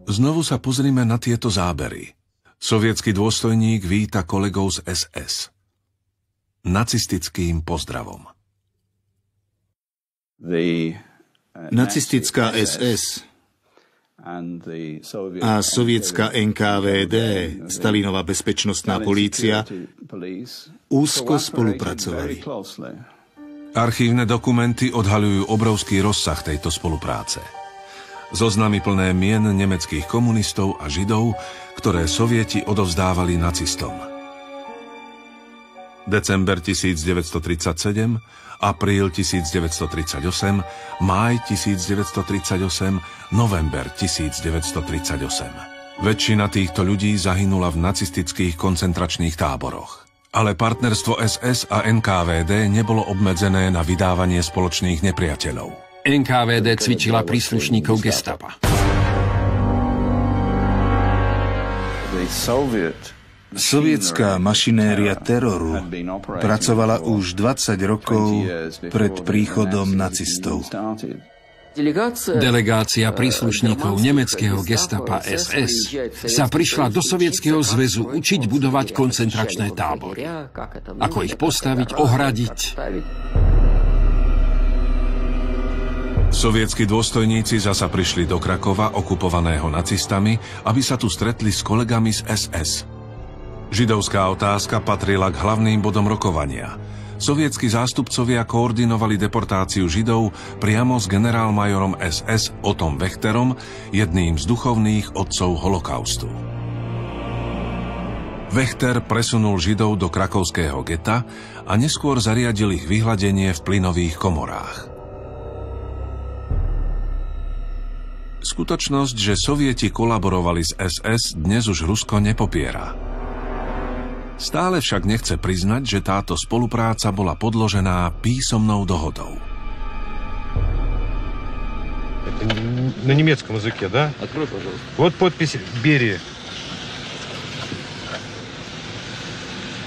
Znovu sa pozrime na tieto zábery. Sovietský dôstojník víta kolegov z SS. Nacistickým pozdravom. Nacistická SS a sovietská NKVD, Stalinova bezpečnostná polícia, úzko spolupracovali. Archívne dokumenty odhaľujú obrovský rozsah tejto spolupráce. Zoznamy plné mien nemeckých komunistov a Židov, ktoré Sovieti odovzdávali nacistom. December 1937, apríl 1938, máj 1938, november 1938. Väčšina týchto ľudí zahynula v nacistických koncentračných táboroch. Ale partnerstvo SS a NKVD nebolo obmedzené na vydávanie spoločných nepriateľov. NKVD cvičila príslušníkov gestapa. Sovietská mašinéria teroru pracovala už 20 rokov pred príchodom nacistov. Delegácia príslušníkov nemeckého gestapa SS sa prišla do Sovietskeho zväzu učiť budovať koncentračné tábory. Ako ich postaviť, ohradiť. Sovietskí dôstojníci zasa prišli do Krakova, okupovaného nacistami, aby sa tu stretli s kolegami z SS. Židovská otázka patrila k hlavným bodom rokovania. Sovietskí zástupcovia koordinovali deportáciu Židov priamo s generálmajorom SS Ottom Wächterom, jedným z duchovných otcov holokaustu. Wächter presunul Židov do krakovského geta a neskôr zariadil ich vyhladenie v plynových komorách. Skutočnosť, že Sovieti kolaborovali s SS, dnes už Rusko nepopiera. Stále však nechce priznať, že táto spolupráca bola podložená písomnou dohodou. На немецком языке, да? Открой, пожалуйста. Вот подпись Берии.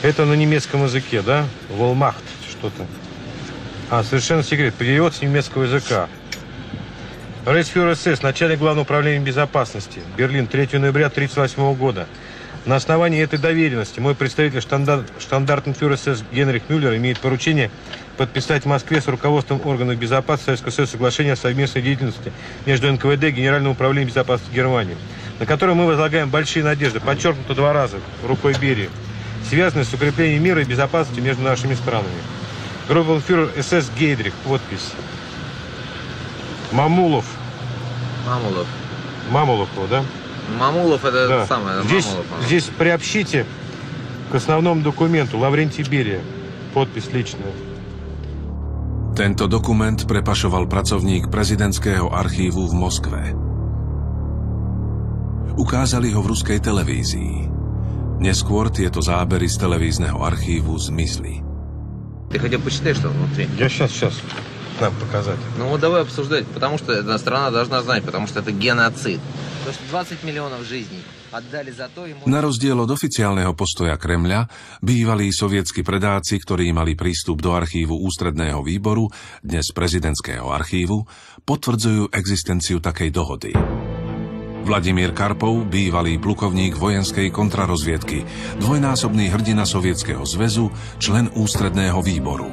Это на немецком языке, да? Волмахт, что-то. Совершенно секрет. Перевод с немецкого языка. Рейхсфюрер СС, начальник Главного управления безопасности, Берлин, 3 ноября 1938 года. На основании этой доверенности мой представитель штандартенфюрер СС Генрих Мюллер имеет поручение подписать в Москве с руководством органов безопасности Советского Союза соглашение о совместной деятельности между НКВД и Генеральным управлением безопасности Германии, на которое мы возлагаем большие надежды, подчеркнуто 2 раза рукой Берии, связанные с укреплением мира и безопасности между нашими странами. Группенфюрер СС Гейдрих, подпись. Мамулов. Мамулов, да? Мамулов это да. Самое. Здесь приобщите к основному документу Лаврентий Берия. Подпись личная. Tento dokument prepašoval pracovník prezidentského archívu v Moskve. Ukázali ho v ruskej televízii. Neskôr tieto zábery z televízneho archívu zmizli. Ты хотя бы почитай, что внутри? Я сейчас. Нам показать. Ну вот давай обсуждать, потому что эта страна должна знать, потому что это геноцид. То есть 20 миллионов жизней отдали за то... Na rozdiel od oficiálneho postoja Kremľa, bývalí sovietskí predáci, ktorí mali prístup do archívu Ústredného výboru, dnes prezidentského archívu, potvrdzujú existenciu takej dohody. Vladimír Karpov, bývalý plukovník vojenskej kontrarozviedky, dvojnásobný hrdina Sovietskeho zväzu, člen Ústredného výboru.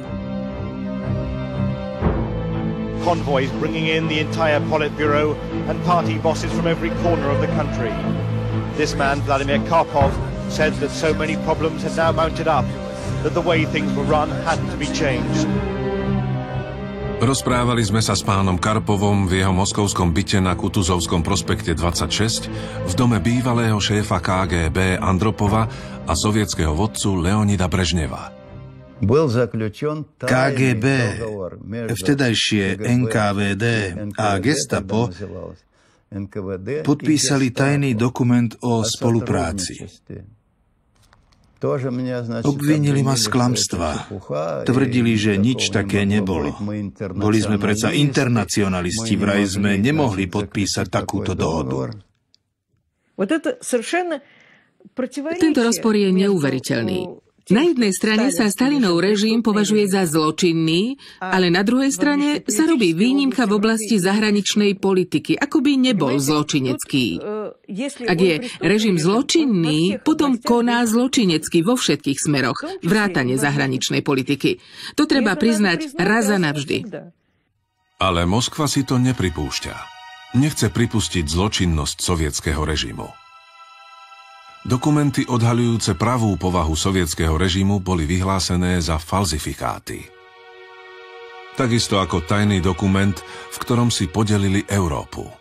Convoys bringing in the entire Politburo and party bosses from every corner of the country. This man, Vladimir Karpov, said that so many problems had now mounted up that the way things were run had to be changed. Rozprávali sme sa s pánom Karpovom v jeho moskovskom byte na Kutuzovskom prospekte 26 v dome bývalého šéfa KGB Andropova a sovietskeho vodcu Leonida Brežneva. KGB, vtedajšie NKVD a Gestapo podpísali tajný dokument o spolupráci. Obvinili ma z klamstva. Tvrdili, že nič také nebolo. Boli sme predsa internacionalisti, vraj sme nemohli podpísať takúto dohodu. Tento rozpor je neuveriteľný. Na jednej strane sa Stalinov režim považuje za zločinný, ale na druhej strane sa robí výnimka v oblasti zahraničnej politiky, ako by nebol zločinecký. Ak je režim zločinný, potom koná zločinecky vo všetkých smeroch, vrátane zahraničnej politiky. To treba priznať raz a navždy. Ale Moskva si to nepripúšťa. Nechce pripustiť zločinnosť sovietskeho režimu. Dokumenty odhaľujúce pravú povahu sovietskeho režimu boli vyhlásené za falzifikáty. Takisto ako tajný dokument, v ktorom si podelili Európu.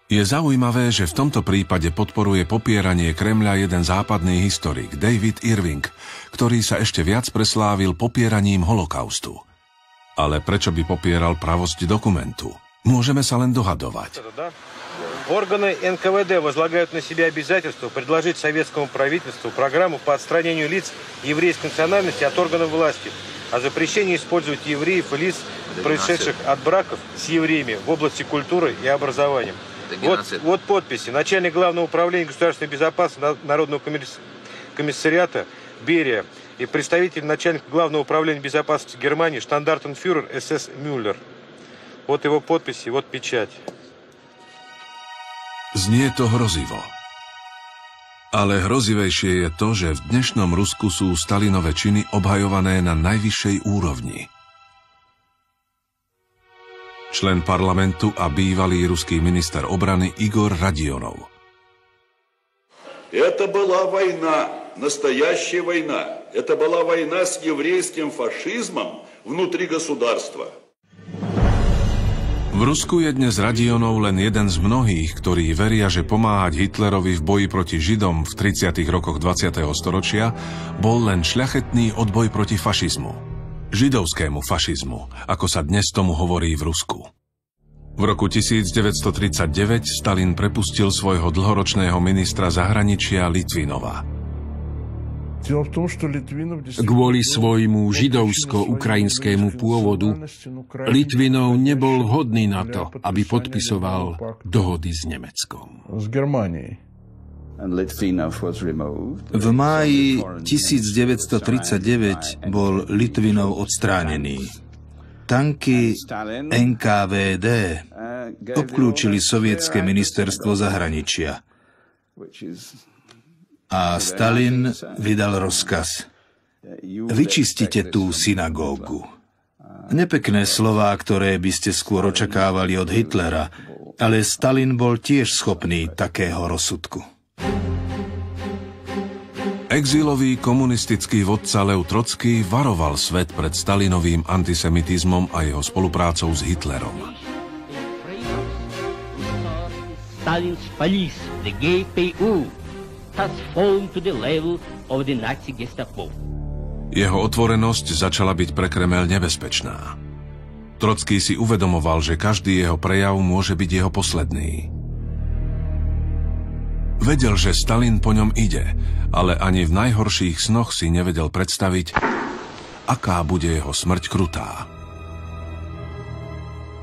Je zaujímavé, že v tomto prípade podporuje popieranie Kremľa jeden západný historik, David Irving, ktorý sa ešte viac preslávil popieraním holokaustu. Ale prečo by popieral pravosť dokumentu? Môžeme sa len dohadovať. Органы НКВД возлагают на себя обязательство предложить советскому правительству программу по отстранению лиц еврейской национальности от органов власти, о запрещении использовать евреев и лиц, происшедших от браков с евреями в области культуры и образования. Вот подписи. Начальник Главного управления государственной безопасности Народного комиссариата Берия и представитель начальника Главного управления безопасности Германии штандартенфюрер СС Мюллер. Вот его подписи, вот печать. Znie to hrozivo. Ale hrozivejšie je to, že v dnešnom Rusku sú Stalinové činy obhajované na najvyššej úrovni. Člen parlamentu a bývalý ruský minister obrany Igor Radionov. Это была война, настоящая война. Это была война с еврейским фашизмом внутри государства. V Rusku je dnes Radionov len jeden z mnohých, ktorí veria, že pomáhať Hitlerovi v boji proti Židom v 30. rokoch 20. storočia bol len šľachetný odboj proti fašizmu. Židovskému fašizmu, ako sa dnes tomu hovorí v Rusku. V roku 1939 Stalin prepustil svojho dlhoročného ministra zahraničia Litvinova. Kvôli svojmu židovsko-ukrajinskému pôvodu Litvinov nebol vhodný na to, aby podpisoval dohody s Nemeckom. V máji 1939 bol Litvinov odstránený. Tanky NKVD obklúčili sovietske ministerstvo zahraničia. A Stalin vydal rozkaz. Vyčistite tú synagógu. Nepekné slová, ktoré by ste skôr očakávali od Hitlera, ale Stalin bol tiež schopný takého rozsudku. Exilový komunistický vodca Lev Trocký varoval svet pred Stalinovým antisemitizmom a jeho spoluprácou s Hitlerom. Stalin's police, the GPU, has fallen to the level of the Nazi Gestapo. Jeho otvorenosť začala byť pre Kremel nebezpečná. Trocký si uvedomoval, že každý jeho prejav môže byť jeho posledný. Vedel, že Stalin po ňom ide, ale ani v najhorších snoch si nevedel predstaviť, aká bude jeho smrť krutá.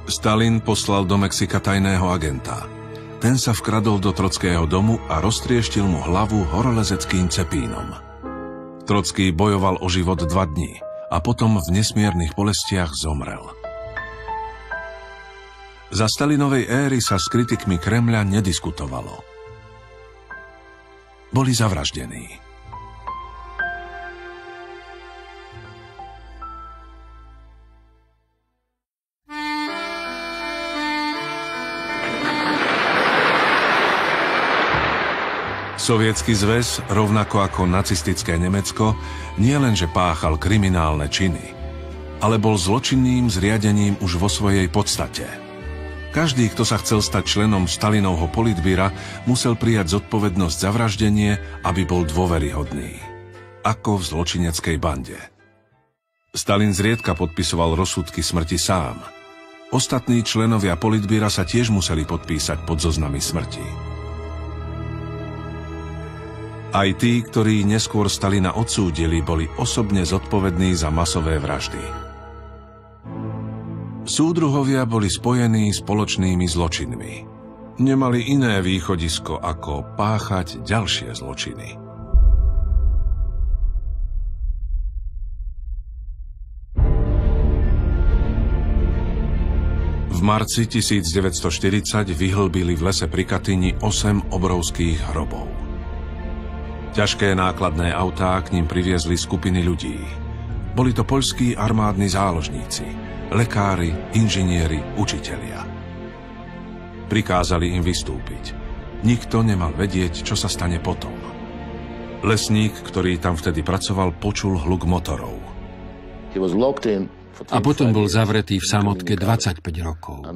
Stalin poslal do Mexika tajného agenta. Ten sa vkradol do Trockého domu a roztrieštil mu hlavu horolezeckým cepínom. Trocký bojoval o život 2 dní a potom v nesmiernych bolestiach zomrel. Za Stalinovej éry sa s kritikmi Kremľa nediskutovalo. Boli zavraždení. Sovietsky zväz, rovnako ako nacistické Nemecko, nielenže páchal kriminálne činy, ale bol zločinným zriadením už vo svojej podstate. Každý, kto sa chcel stať členom Stalinovho politbíra, musel prijať zodpovednosť za vraždenie, aby bol dôveryhodný. Ako v zločineckej bande. Stalin zriedka podpisoval rozsudky smrti sám. Ostatní členovia politbíra sa tiež museli podpísať pod zoznamy smrti. Aj tí, ktorí neskôr Stalina odsúdili, boli osobne zodpovední za masové vraždy. Súdruhovia boli spojení spoločnými zločinmi. Nemali iné východisko, ako páchať ďalšie zločiny. V marci 1940 vyhlbili v lese pri Katyni 8 obrovských hrobov. Ťažké nákladné autá k ním priviezli skupiny ľudí. Boli to poľskí armádni záložníci, lekári, inžinieri, učitelia. Prikázali im vystúpiť. Nikto nemal vedieť, čo sa stane potom. Lesník, ktorý tam vtedy pracoval, počul hluk motorov. A potom bol zavretý v samotke 25 rokov.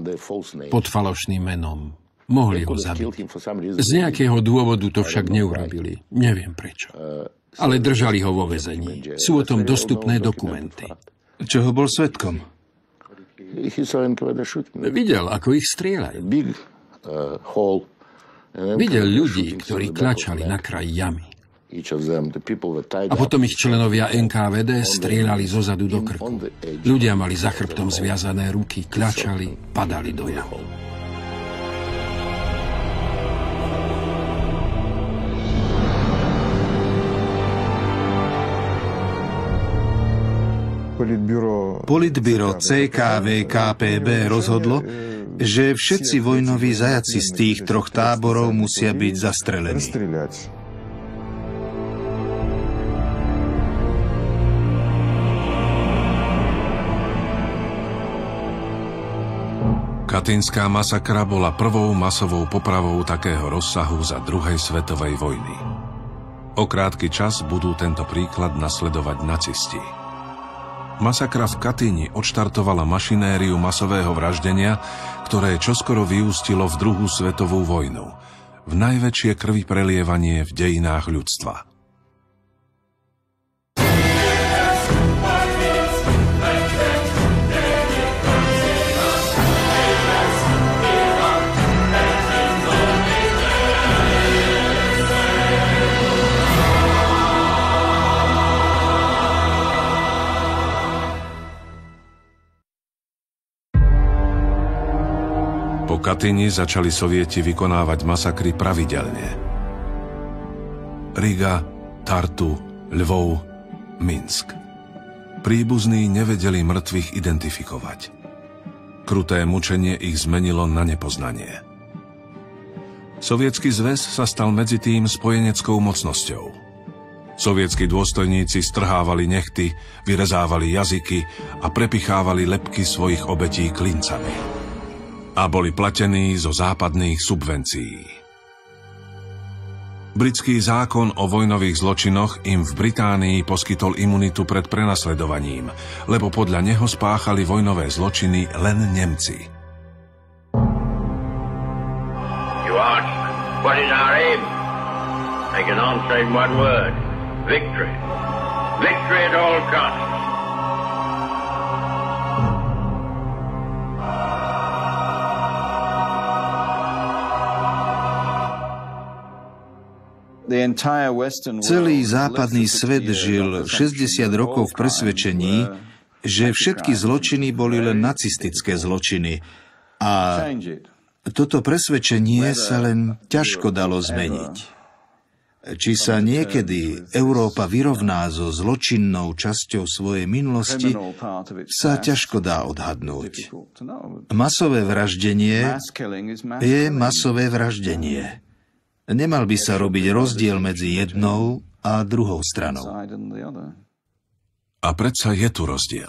Pod falošným menom. Mohli ho zabiť. Z nejakého dôvodu to však neurobili. Neviem prečo. Ale držali ho vo väzení. Sú o tom dostupné dokumenty. Čoho bol svedkom? Videl, ako ich strieľajú. Videl ľudí, ktorí klačali na kraji jamy. A potom ich členovia NKVD strieľali zozadu do krku. Ľudia mali za chrbtom zviazané ruky, klačali, padali do jahov. Politbíro CKV KPB rozhodlo, že všetci vojnoví zajaci z tých troch táborov musia byť zastrelení. Katynská masakra bola prvou masovou popravou takého rozsahu za druhej svetovej vojny. O krátky čas budú tento príklad nasledovať nacisti. Masakra v Katyni odštartovala mašinériu masového vraždenia, ktoré čoskoro vyústilo v druhú svetovú vojnu, v najväčšie krviprelievanie v dejinách ľudstva. Po Katyni začali Sovieti vykonávať masakry pravidelne. Riga, Tartu, Lvov, Minsk. Príbuzní nevedeli mŕtvych identifikovať. Kruté mučenie ich zmenilo na nepoznanie. Sovietsky zväz sa stal medzi tým spojeneckou mocnosťou. Sovietskí dôstojníci strhávali nechty, vyrezávali jazyky a prepichávali lebky svojich obetí klincami. A boli platení zo západných subvencií. Britský zákon o vojnových zločinoch im v Británii poskytol imunitu pred prenasledovaním, lebo podľa neho spáchali vojnové zločiny len Nemci. You ask, what is our aim? I can answer in one word. Victory. Victory at all costs. Celý západný svet žil 60 rokov v presvedčení, že všetky zločiny boli len nacistické zločiny. A toto presvedčenie sa len ťažko dalo zmeniť. Či sa niekedy Európa vyrovná so zločinnou časťou svojej minulosti, sa ťažko dá odhadnúť. Masové vraždenie je masové vraždenie. Nemal by sa robiť rozdiel medzi jednou a druhou stranou. A predsa je tu rozdiel.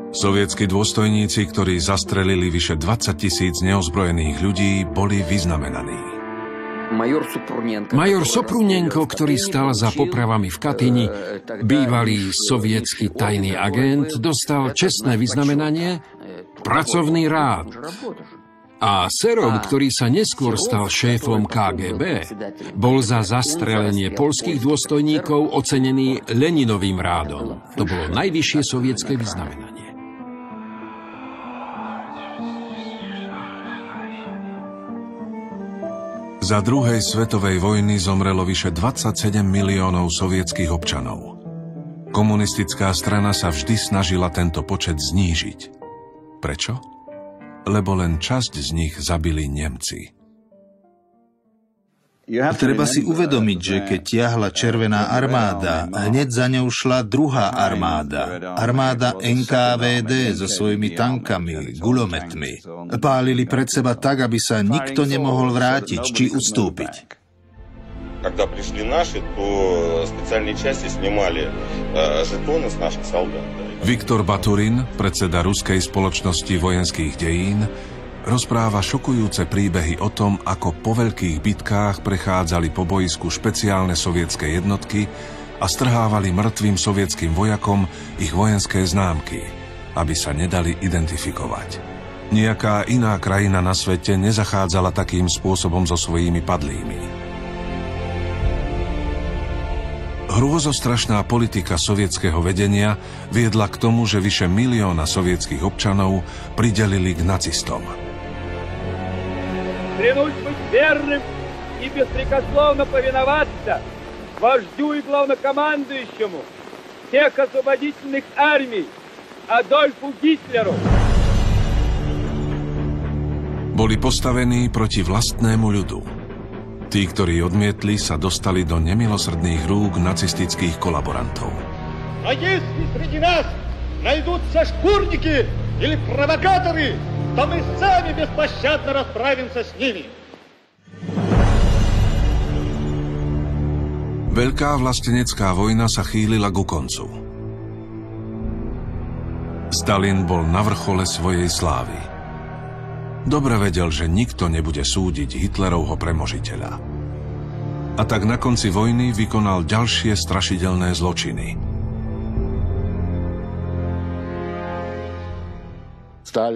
Sovietskí dôstojníci, ktorí zastrelili vyše 20 000 neozbrojených ľudí, boli vyznamenaní. Major Soprunenko, ktorý stal za popravami v Katyni, bývalý sovietský tajný agent, dostal čestné vyznamenanie Pracovný rád. A Serov, ktorý sa neskôr stal šéfom KGB, bol za zastrelenie poľských dôstojníkov ocenený Leninovým rádom. To bolo najvyššie sovietské vyznamenanie. Za druhej svetovej vojny zomrelo vyše 27 miliónov sovietskych občanov. Komunistická strana sa vždy snažila tento počet znížiť. Prečo? Lebo len časť z nich zabili Nemci. Treba si uvedomiť, že keď tiahla Červená armáda, hneď za ňou šla druhá armáda. Armáda NKVD so svojimi tankami, guľometmi. Pálili pred seba tak, aby sa nikto nemohol vrátiť či ustúpiť. Когда пришли наши, то специальные части снимали жетоны с наших солдат. Viktor Baturin, predseda Ruskej spoločnosti vojenských dejín, rozpráva šokujúce príbehy o tom, ako po veľkých bitkách prechádzali po bojisku špeciálne sovietske jednotky a strhávali mŕtvým sovietským vojakom ich vojenské známky, aby sa nedali identifikovať. Nijaká iná krajina na svete nezachádzala takým spôsobom so svojimi padlými. Hrôzostrašná politika sovietskeho vedenia viedla k tomu, že vyše 1 milióna sovietských občanov pridelili k nacistom. Клянусь быть верным и беспрекословно повиноваться вождю и главнокомандующему всех освободительных армий Адольфу Гитлеру. Boli postavení proti vlastnému ľudu. Tí, ktorí odmietli, sa dostali do nemilosrdných rúk nacistických kolaborantov. А если среди нас найдутся шкурники или провокаторы, то мы сами беспощадно расправимся с ними. Veľká vlastenecká vojna sa chýlila ku koncu. Stalin bol na vrchole svojej slávy. Dobre vedel, že nikto nebude súdiť Hitlerovho premožiteľa. A tak na konci vojny vykonal ďalšie strašidelné zločiny.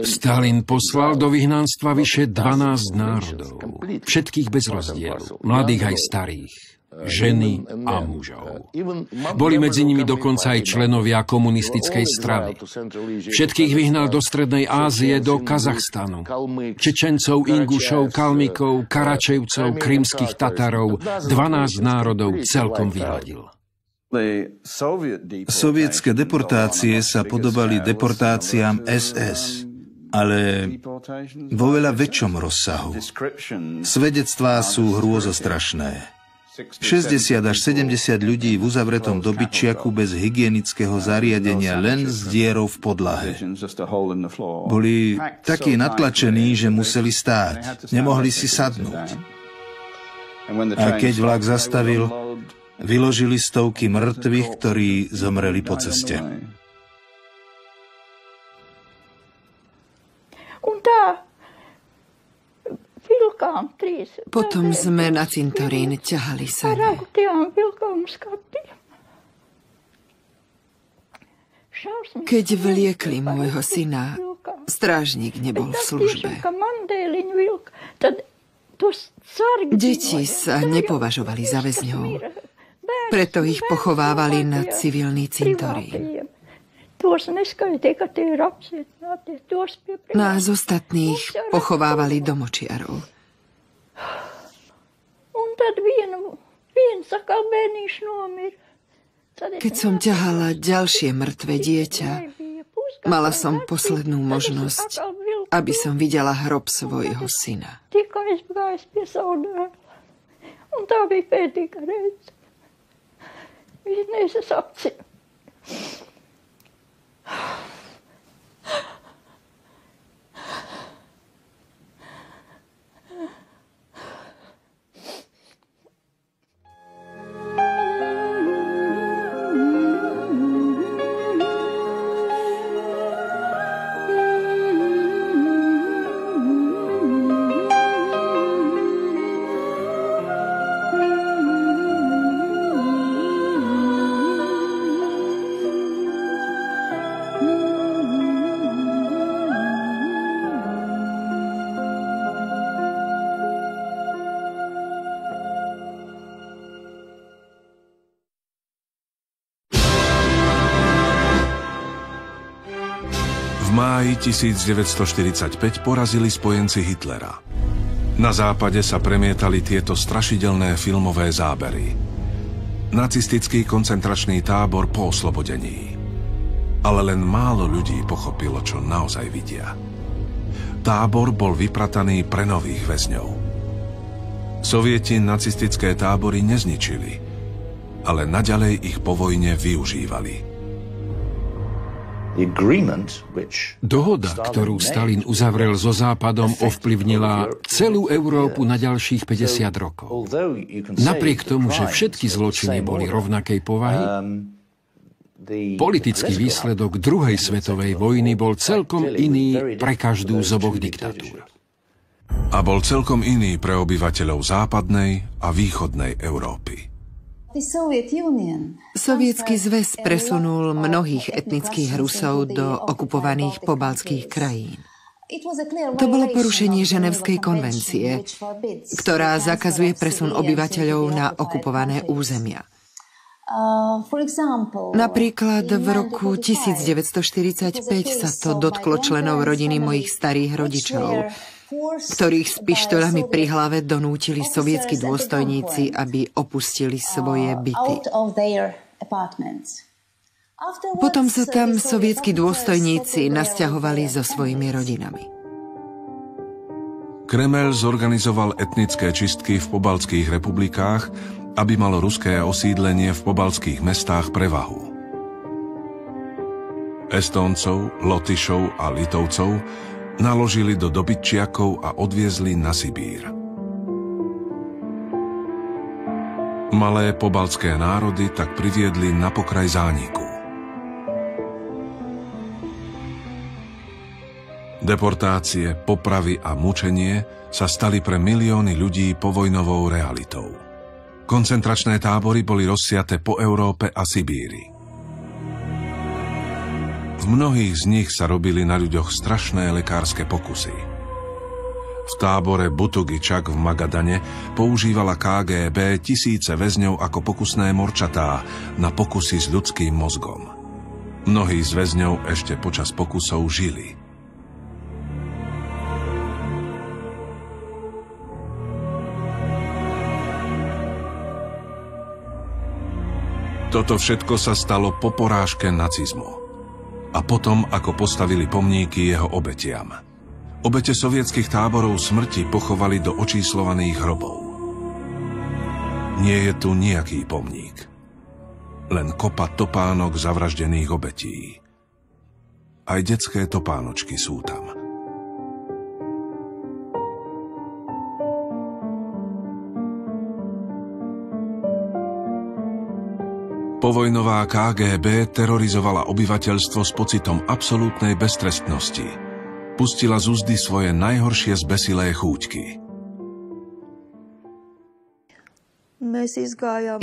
Stalin poslal do vyhnanstva vyše 12 národov, všetkých bez rozdielu, mladých aj starých, ženy a mužov. Boli medzi nimi dokonca aj členovia komunistickej strany. Všetkých vyhnal do Strednej Ázie, do Kazachstanu. Čečencov, Ingušov, Kalmikov, Karačevcov, krymských Tatarov, 12 národov celkom vyhladil. Sovietské deportácie sa podobali deportáciám SS, ale vo veľa väčšom rozsahu. Svedectvá sú hrôzostrašné. 60 až 70 ľudí v uzavretom dobyčiaku bez hygienického zariadenia, len s dierou v podlahe. Boli takí natlačení, že museli stáť. Nemohli si sadnúť. A keď vlak zastavil, vyložili stovky mŕtvych, ktorí zomreli po ceste. Potom sme na cintorín ťahali sane. Keď vliekli môjho syna, strážnik nebol v službe. Deti sa nepovažovali za väzňov, preto ich pochovávali na civilný cintorín. Nás ostatných pochovávali do močiarov. Keď som ťahala ďalšie mŕtve dieťa, mala som poslednú možnosť, aby som videla hrob svojho syna. máji 1945 porazili spojenci Hitlera. Na západe sa premietali tieto strašidelné filmové zábery. Nacistický koncentračný tábor po oslobodení. Ale len málo ľudí pochopilo, čo naozaj vidia. Tábor bol vyprataný pre nových väzňov. Sovieti nacistické tábory nezničili, ale naďalej ich po vojne využívali. Dohoda, ktorú Stalin uzavrel so Západom, ovplyvnila celú Európu na ďalších 50 rokov. Napriek tomu, že všetky zločiny boli rovnakej povahy, politický výsledok druhej svetovej vojny bol celkom iný pre každú z oboch diktatúr. A bol celkom iný pre obyvateľov západnej a východnej Európy. Sovietsky zväz presunul mnohých etnických Rusov do okupovaných pobaltských krajín. To bolo porušenie Ženevskej konvencie, ktorá zakazuje presun obyvateľov na okupované územia. Napríklad v roku 1945 sa to dotklo členov rodiny mojich starých rodičov, ktorých s pištoľami pri hlave donútili sovietski dôstojníci, aby opustili svoje byty. Potom sa tam sovietski dôstojníci nasťahovali so svojimi rodinami. Kremel zorganizoval etnické čistky v pobaltských republikách, aby malo ruské osídlenie v pobaltských mestách prevahu. Estóncov, Lotyšov a Litovcov naložili do dobytčiakov a odviezli na Sibír. Malé pobaltské národy tak priviedli na pokraj zániku. Deportácie, popravy a mučenie sa stali pre milióny ľudí povojnovou realitou. Koncentračné tábory boli rozsiate po Európe a Sibíri. V mnohých z nich sa robili na ľuďoch strašné lekárske pokusy. V tábore Butugičak v Magadane používala KGB tisíce väzňov ako pokusné morčatá na pokusy s ľudským mozgom. Mnohí z väzňov ešte počas pokusov žili. Toto všetko sa stalo po porážke nacizmu. A potom, ako postavili pomníky jeho obetiam. Obete sovietských táborov smrti pochovali do očíslovaných hrobov. Nie je tu nejaký pomník. Len kopa topánok zavraždených obetí. Aj detské topánočky sú tam. Povojnová KGB terorizovala obyvateľstvo s pocitom absolútnej beztrestnosti. Pustila z úzdy svoje najhoršie zbesilé chúťky.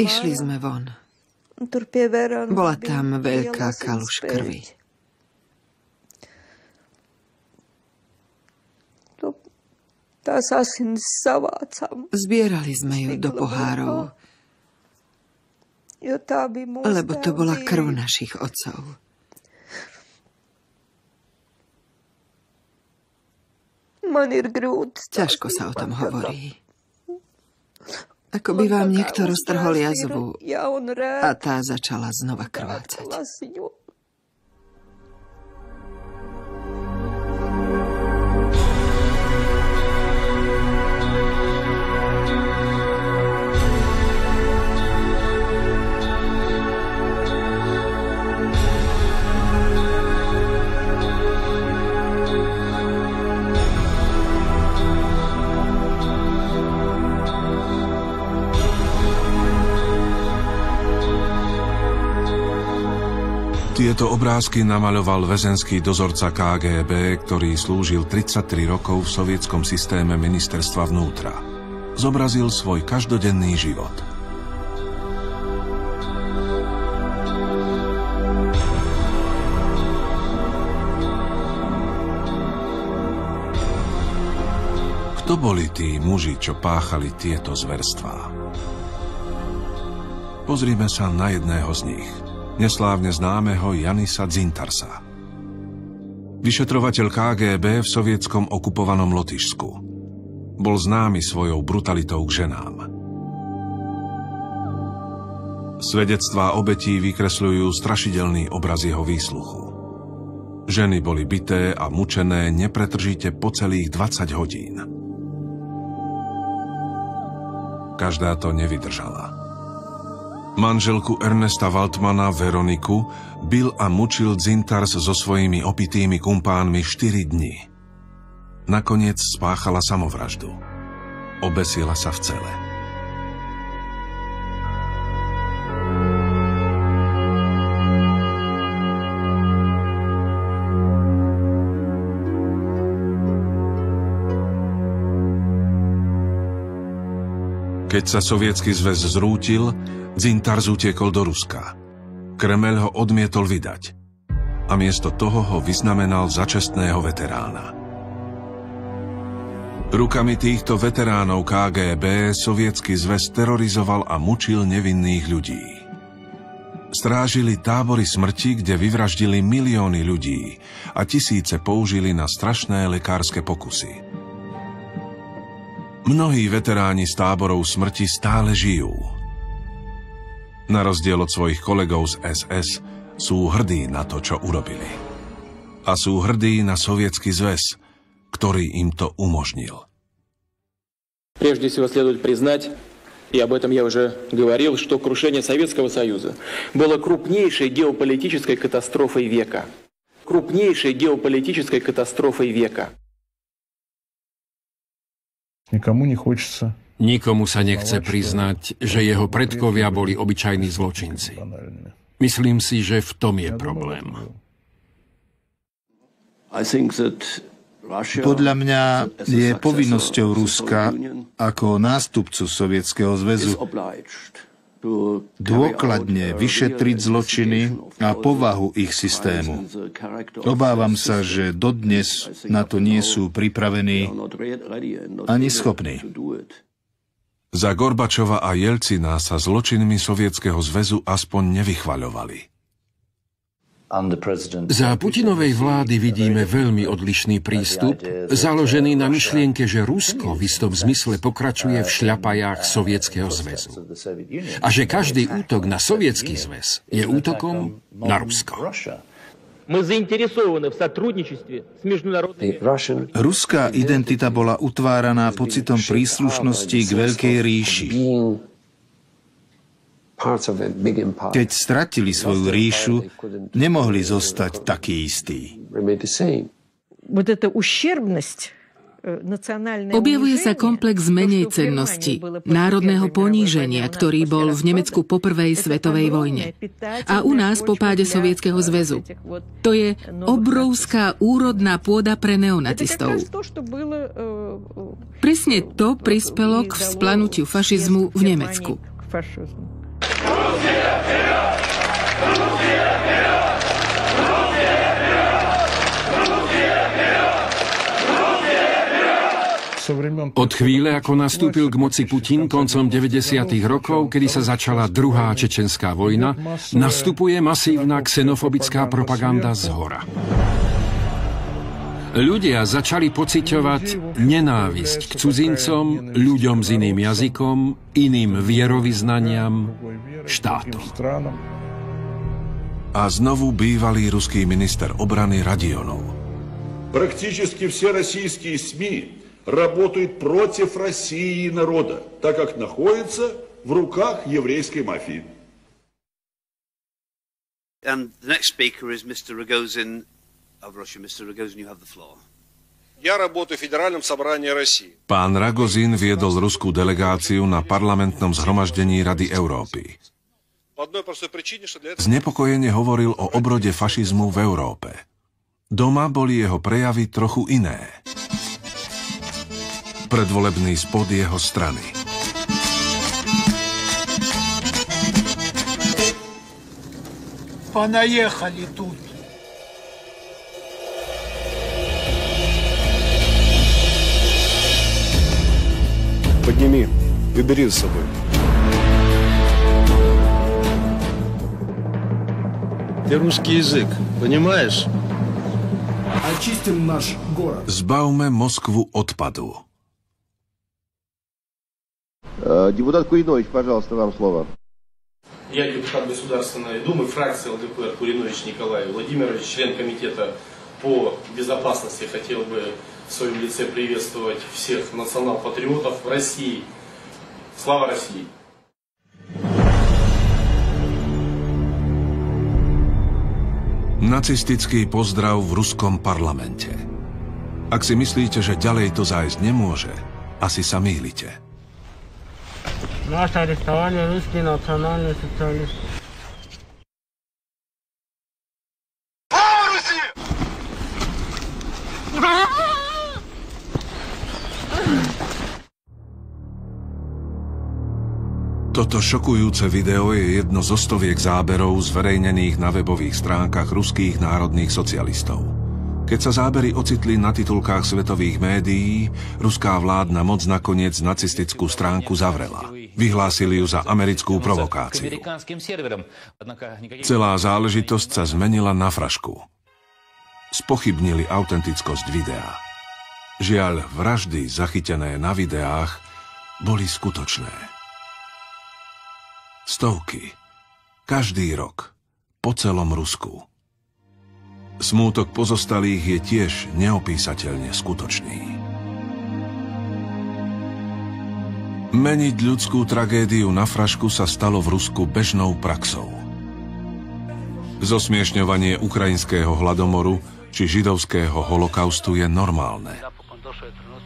Išli sme von. Bola tam veľká kaluž krvi. Zbierali sme ju do pohárov, lebo to bola krv našich otcov. Ťažko sa o tom hovorí. Ako by vám niekto roztrhol jazvu a tá začala znova krvácať. Tieto obrázky namaľoval väzenský dozorca KGB, ktorý slúžil 33 rokov v sovietskom systéme ministerstva vnútra. Zobrazil svoj každodenný život. Kto boli tí muži, čo páchali tieto zverstvá? Pozrime sa na jedného z nich. Neslávne známeho Janisa Dzintarsa. Vyšetrovateľ KGB v sovietskom okupovanom Lotyšsku. Bol známy svojou brutalitou k ženám. Svedectvá obetí vykresľujú strašidelný obraz jeho výsluchu. Ženy boli bité a mučené nepretržite po celých 20 hodín. Každá to nevydržala. Manželku Ernesta Waltmana, Veroniku, bil a mučil Dzintars so svojimi opitými kumpánmi 4 dni. Nakoniec spáchala samovraždu. Obesila sa v cele. Keď sa Sovietsky zväz zrútil, Dzintars utiekol do Ruska. Kremeľ ho odmietol vydať a miesto toho ho vyznamenal za čestného veterána. Rukami týchto veteránov KGB Sovietsky zväz terorizoval a mučil nevinných ľudí. Strážili tábory smrti, kde vyvraždili milióny ľudí a tisíce použili na strašné lekárske pokusy. Mnohí veteráni z táborov smrti stále žijú. Na rozdiel od svojich kolegov z SS sú hrdí na to, čo urobili. A sú hrdí na Sovietsky zväz, ktorý im to umožnил. Прежде всего следует признать, и об этом я уже говорил, что крушение Советского Союза было крупнейшей геополитической катастрофой века. Крупнейшей геополитической катастрофой века. Nikomu sa nechce priznať, že jeho predkovia boli obyčajní zločinci. Myslím si, že v tom je problém. Podľa mňa je povinnosťou Ruska ako nástupcu Sovietskeho zväzu dôkladne vyšetriť zločiny a povahu ich systému. Obávam sa, že dodnes na to nie sú pripravení ani schopní. Za Gorbačova a Jelcina sa zločinmi Sovietskeho zväzu aspoň nevychvaľovali. Za Putinovej vlády vidíme veľmi odlišný prístup, založený na myšlienke, že Rusko v istom zmysle pokračuje v šľapajách Sovietskeho zväzu. A že každý útok na Sovietsky zväz je útokom na Rusko. Ruská identita bola utváraná pocitom príslušnosti k veľkej ríši. Keď stratili svoju ríšu, nemohli zostať takí istí. Objavuje sa komplex menej cennosti, národného poníženia, ktorý bol v Nemecku po prvej svetovej vojne. A u nás po páde Sovietskeho zväzu. To je obrovská úrodná pôda pre neonacistov. Presne to prispelo k vzplanutiu fašizmu v Nemecku. Od chvíle, ako nastúpil k moci Putin koncom 90. rokov, kedy sa začala druhá čečenská vojna, nastupuje masívna xenofobická propaganda zhora. Ľudia začali pociťovať nenávisť k cudzincom, ľuďom s iným jazykom, iným vierovyznaniam, štátom. A znovu bývalý ruský minister obrany Radionov. Практически все российские СМИ работают против России и народа, так как находятся в руках еврейской мафии. And the next speaker is Mr. Rogozin of Russia. Mr. Rogozin, you have the floor. Я работаю в Федеральном собрании России. Pán Rogozin viedol ruskú delegáciu na parlamentnom zhromaždení Rady Európy. Znepokojene hovoril o obrode fašizmu v Európe. Doma boli jeho prejavy trochu iné. Predvolebný spot jeho strany. Понаехали тут. Подними и бери с собой. Ты русский язык, понимаешь? Zbavme Moskvu odpadu. Депутат Куринович, пожалуйста, вам слово. Я депутат Государственной Думы, фракции ЛДПР Куринович Николай Владимирович, член комитета по безопасности. Хотел бы в своем лице приветствовать всех национал-патриотов России. Слава России! Nacistický pozdrav v ruskom parlamente. Ak si myslíte, že ďalej to zájsť nemôže, asi sa mýlite. Наш арестовали русский национальный социалист. Toto šokujúce video je jedno zo stoviek záberov zverejnených na webových stránkach ruských národných socialistov. Keď sa zábery ocitli na titulkách svetových médií, ruská vládna moc nakoniec nacistickú stránku zavrela. Vyhlásili ju za americkú provokáciu. Celá záležitosť sa zmenila na frašku. Spochybnili autentickosť videa. Žiaľ, vraždy zachytené na videách boli skutočné. Stovky. Každý rok. Po celom Rusku. Smútok pozostalých je tiež neopísateľne skutočný. Meniť ľudskú tragédiu na frašku sa stalo v Rusku bežnou praxou. Zosmiešňovanie ukrajinského hladomoru či židovského holokaustu je normálne.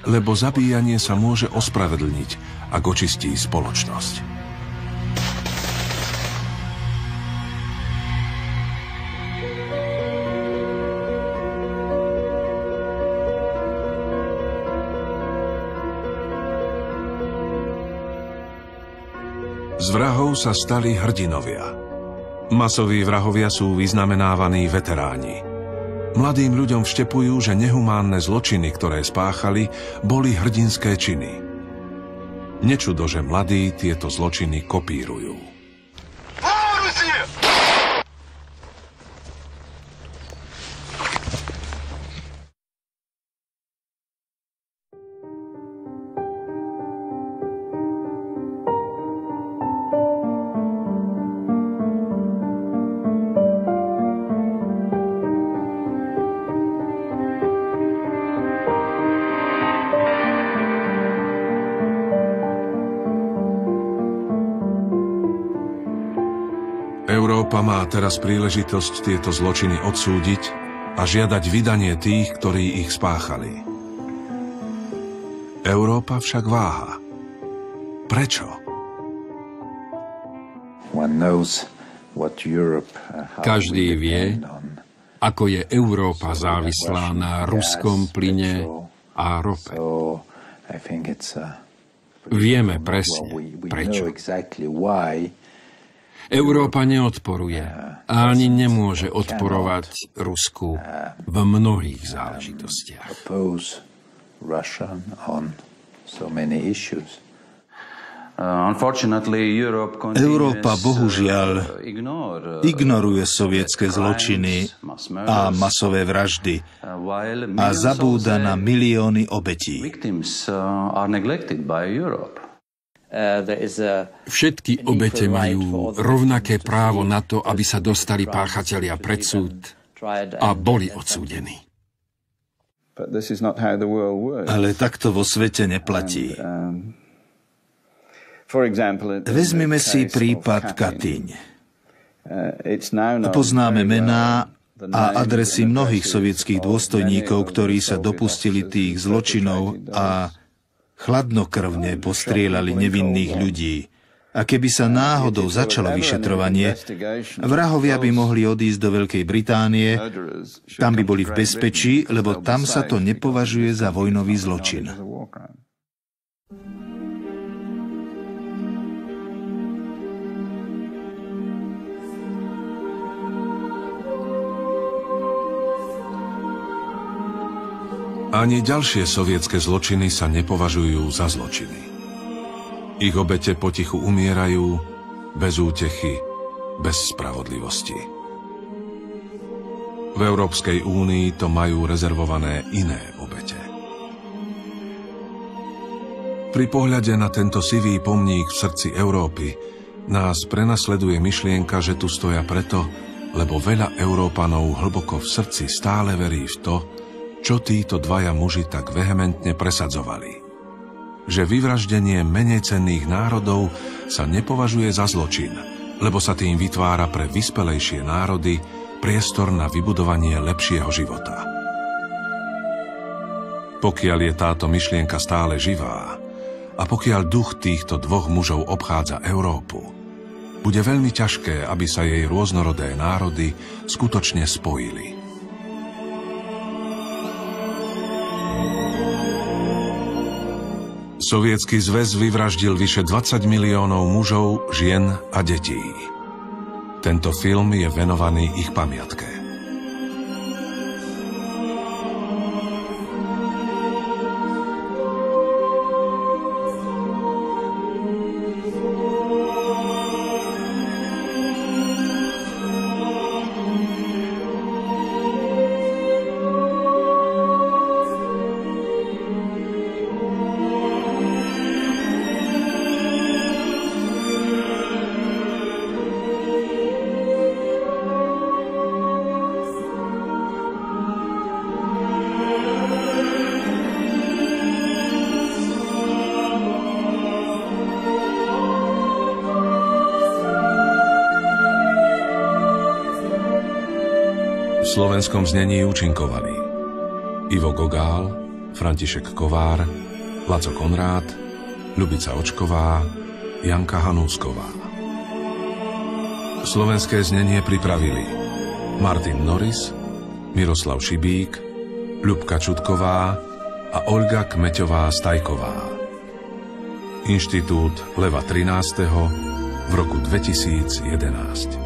Lebo zabíjanie sa môže ospravedlniť, ak očistí spoločnosť. Z vrahov sa stali hrdinovia. Masoví vrahovia sú vyznamenávaní veteráni. Mladým ľuďom vštepujú, že nehumánne zločiny, ktoré spáchali, boli hrdinské činy. Nečudo, že mladí tieto zločiny kopírujú. Európa má teraz príležitosť tieto zločiny odsúdiť a žiadať vydanie tých, ktorí ich spáchali. Európa však váha. Prečo? Každý vie, ako je Európa závislá na ruskom plyne a rope. Vieme presne, prečo. Európa neodporuje a ani nemôže odporovať Rusku v mnohých záležitostiach. Európa bohužiaľ ignoruje sovietske zločiny a masové vraždy a zabúda na milióny obetí. Všetky obete majú rovnaké právo na to, aby sa dostali páchatelia pred súd a boli odsúdení. Ale takto vo svete neplatí. Vezmime si prípad Katyň. Poznáme mená a adresy mnohých sovietských dôstojníkov, ktorí sa dopustili tých zločinov a chladnokrvne postrieľali nevinných ľudí. A keby sa náhodou začalo vyšetrovanie, vrahovia by mohli odísť do Veľkej Británie, tam by boli v bezpečí, lebo tam sa to nepovažuje za vojnový zločin. Ani ďalšie sovietske zločiny sa nepovažujú za zločiny. Ich obete potichu umierajú, bez útechy, bez spravodlivosti. V Európskej únii to majú rezervované iné obete. Pri pohľade na tento sivý pomník v srdci Európy nás prenasleduje myšlienka, že tu stoja preto, lebo veľa Európanov hlboko v srdci stále verí v to, čo títo dvaja muži tak vehementne presadzovali. Že vyvraždenie menejcenných národov sa nepovažuje za zločin, lebo sa tým vytvára pre vyspelejšie národy priestor na vybudovanie lepšieho života. Pokiaľ je táto myšlienka stále živá a pokiaľ duch týchto dvoch mužov obchádza Európu, bude veľmi ťažké, aby sa jej rôznorodé národy skutočne spojili. Sovietsky zväz vyvraždil vyše 20 miliónov mužov, žien a detí. Tento film je venovaný ich pamiatke. V slovenskom znení účinkovali Ivo Gogál, František Kovár, Laco Konrád, Ľubica Očková, Janka Hanúsková. Slovenské znenie pripravili Martin Norris, Miroslav Šibík, Ľubka Čutková a Olga Kmeťová-Stajková. Inštitút Leva 13. v roku 2011.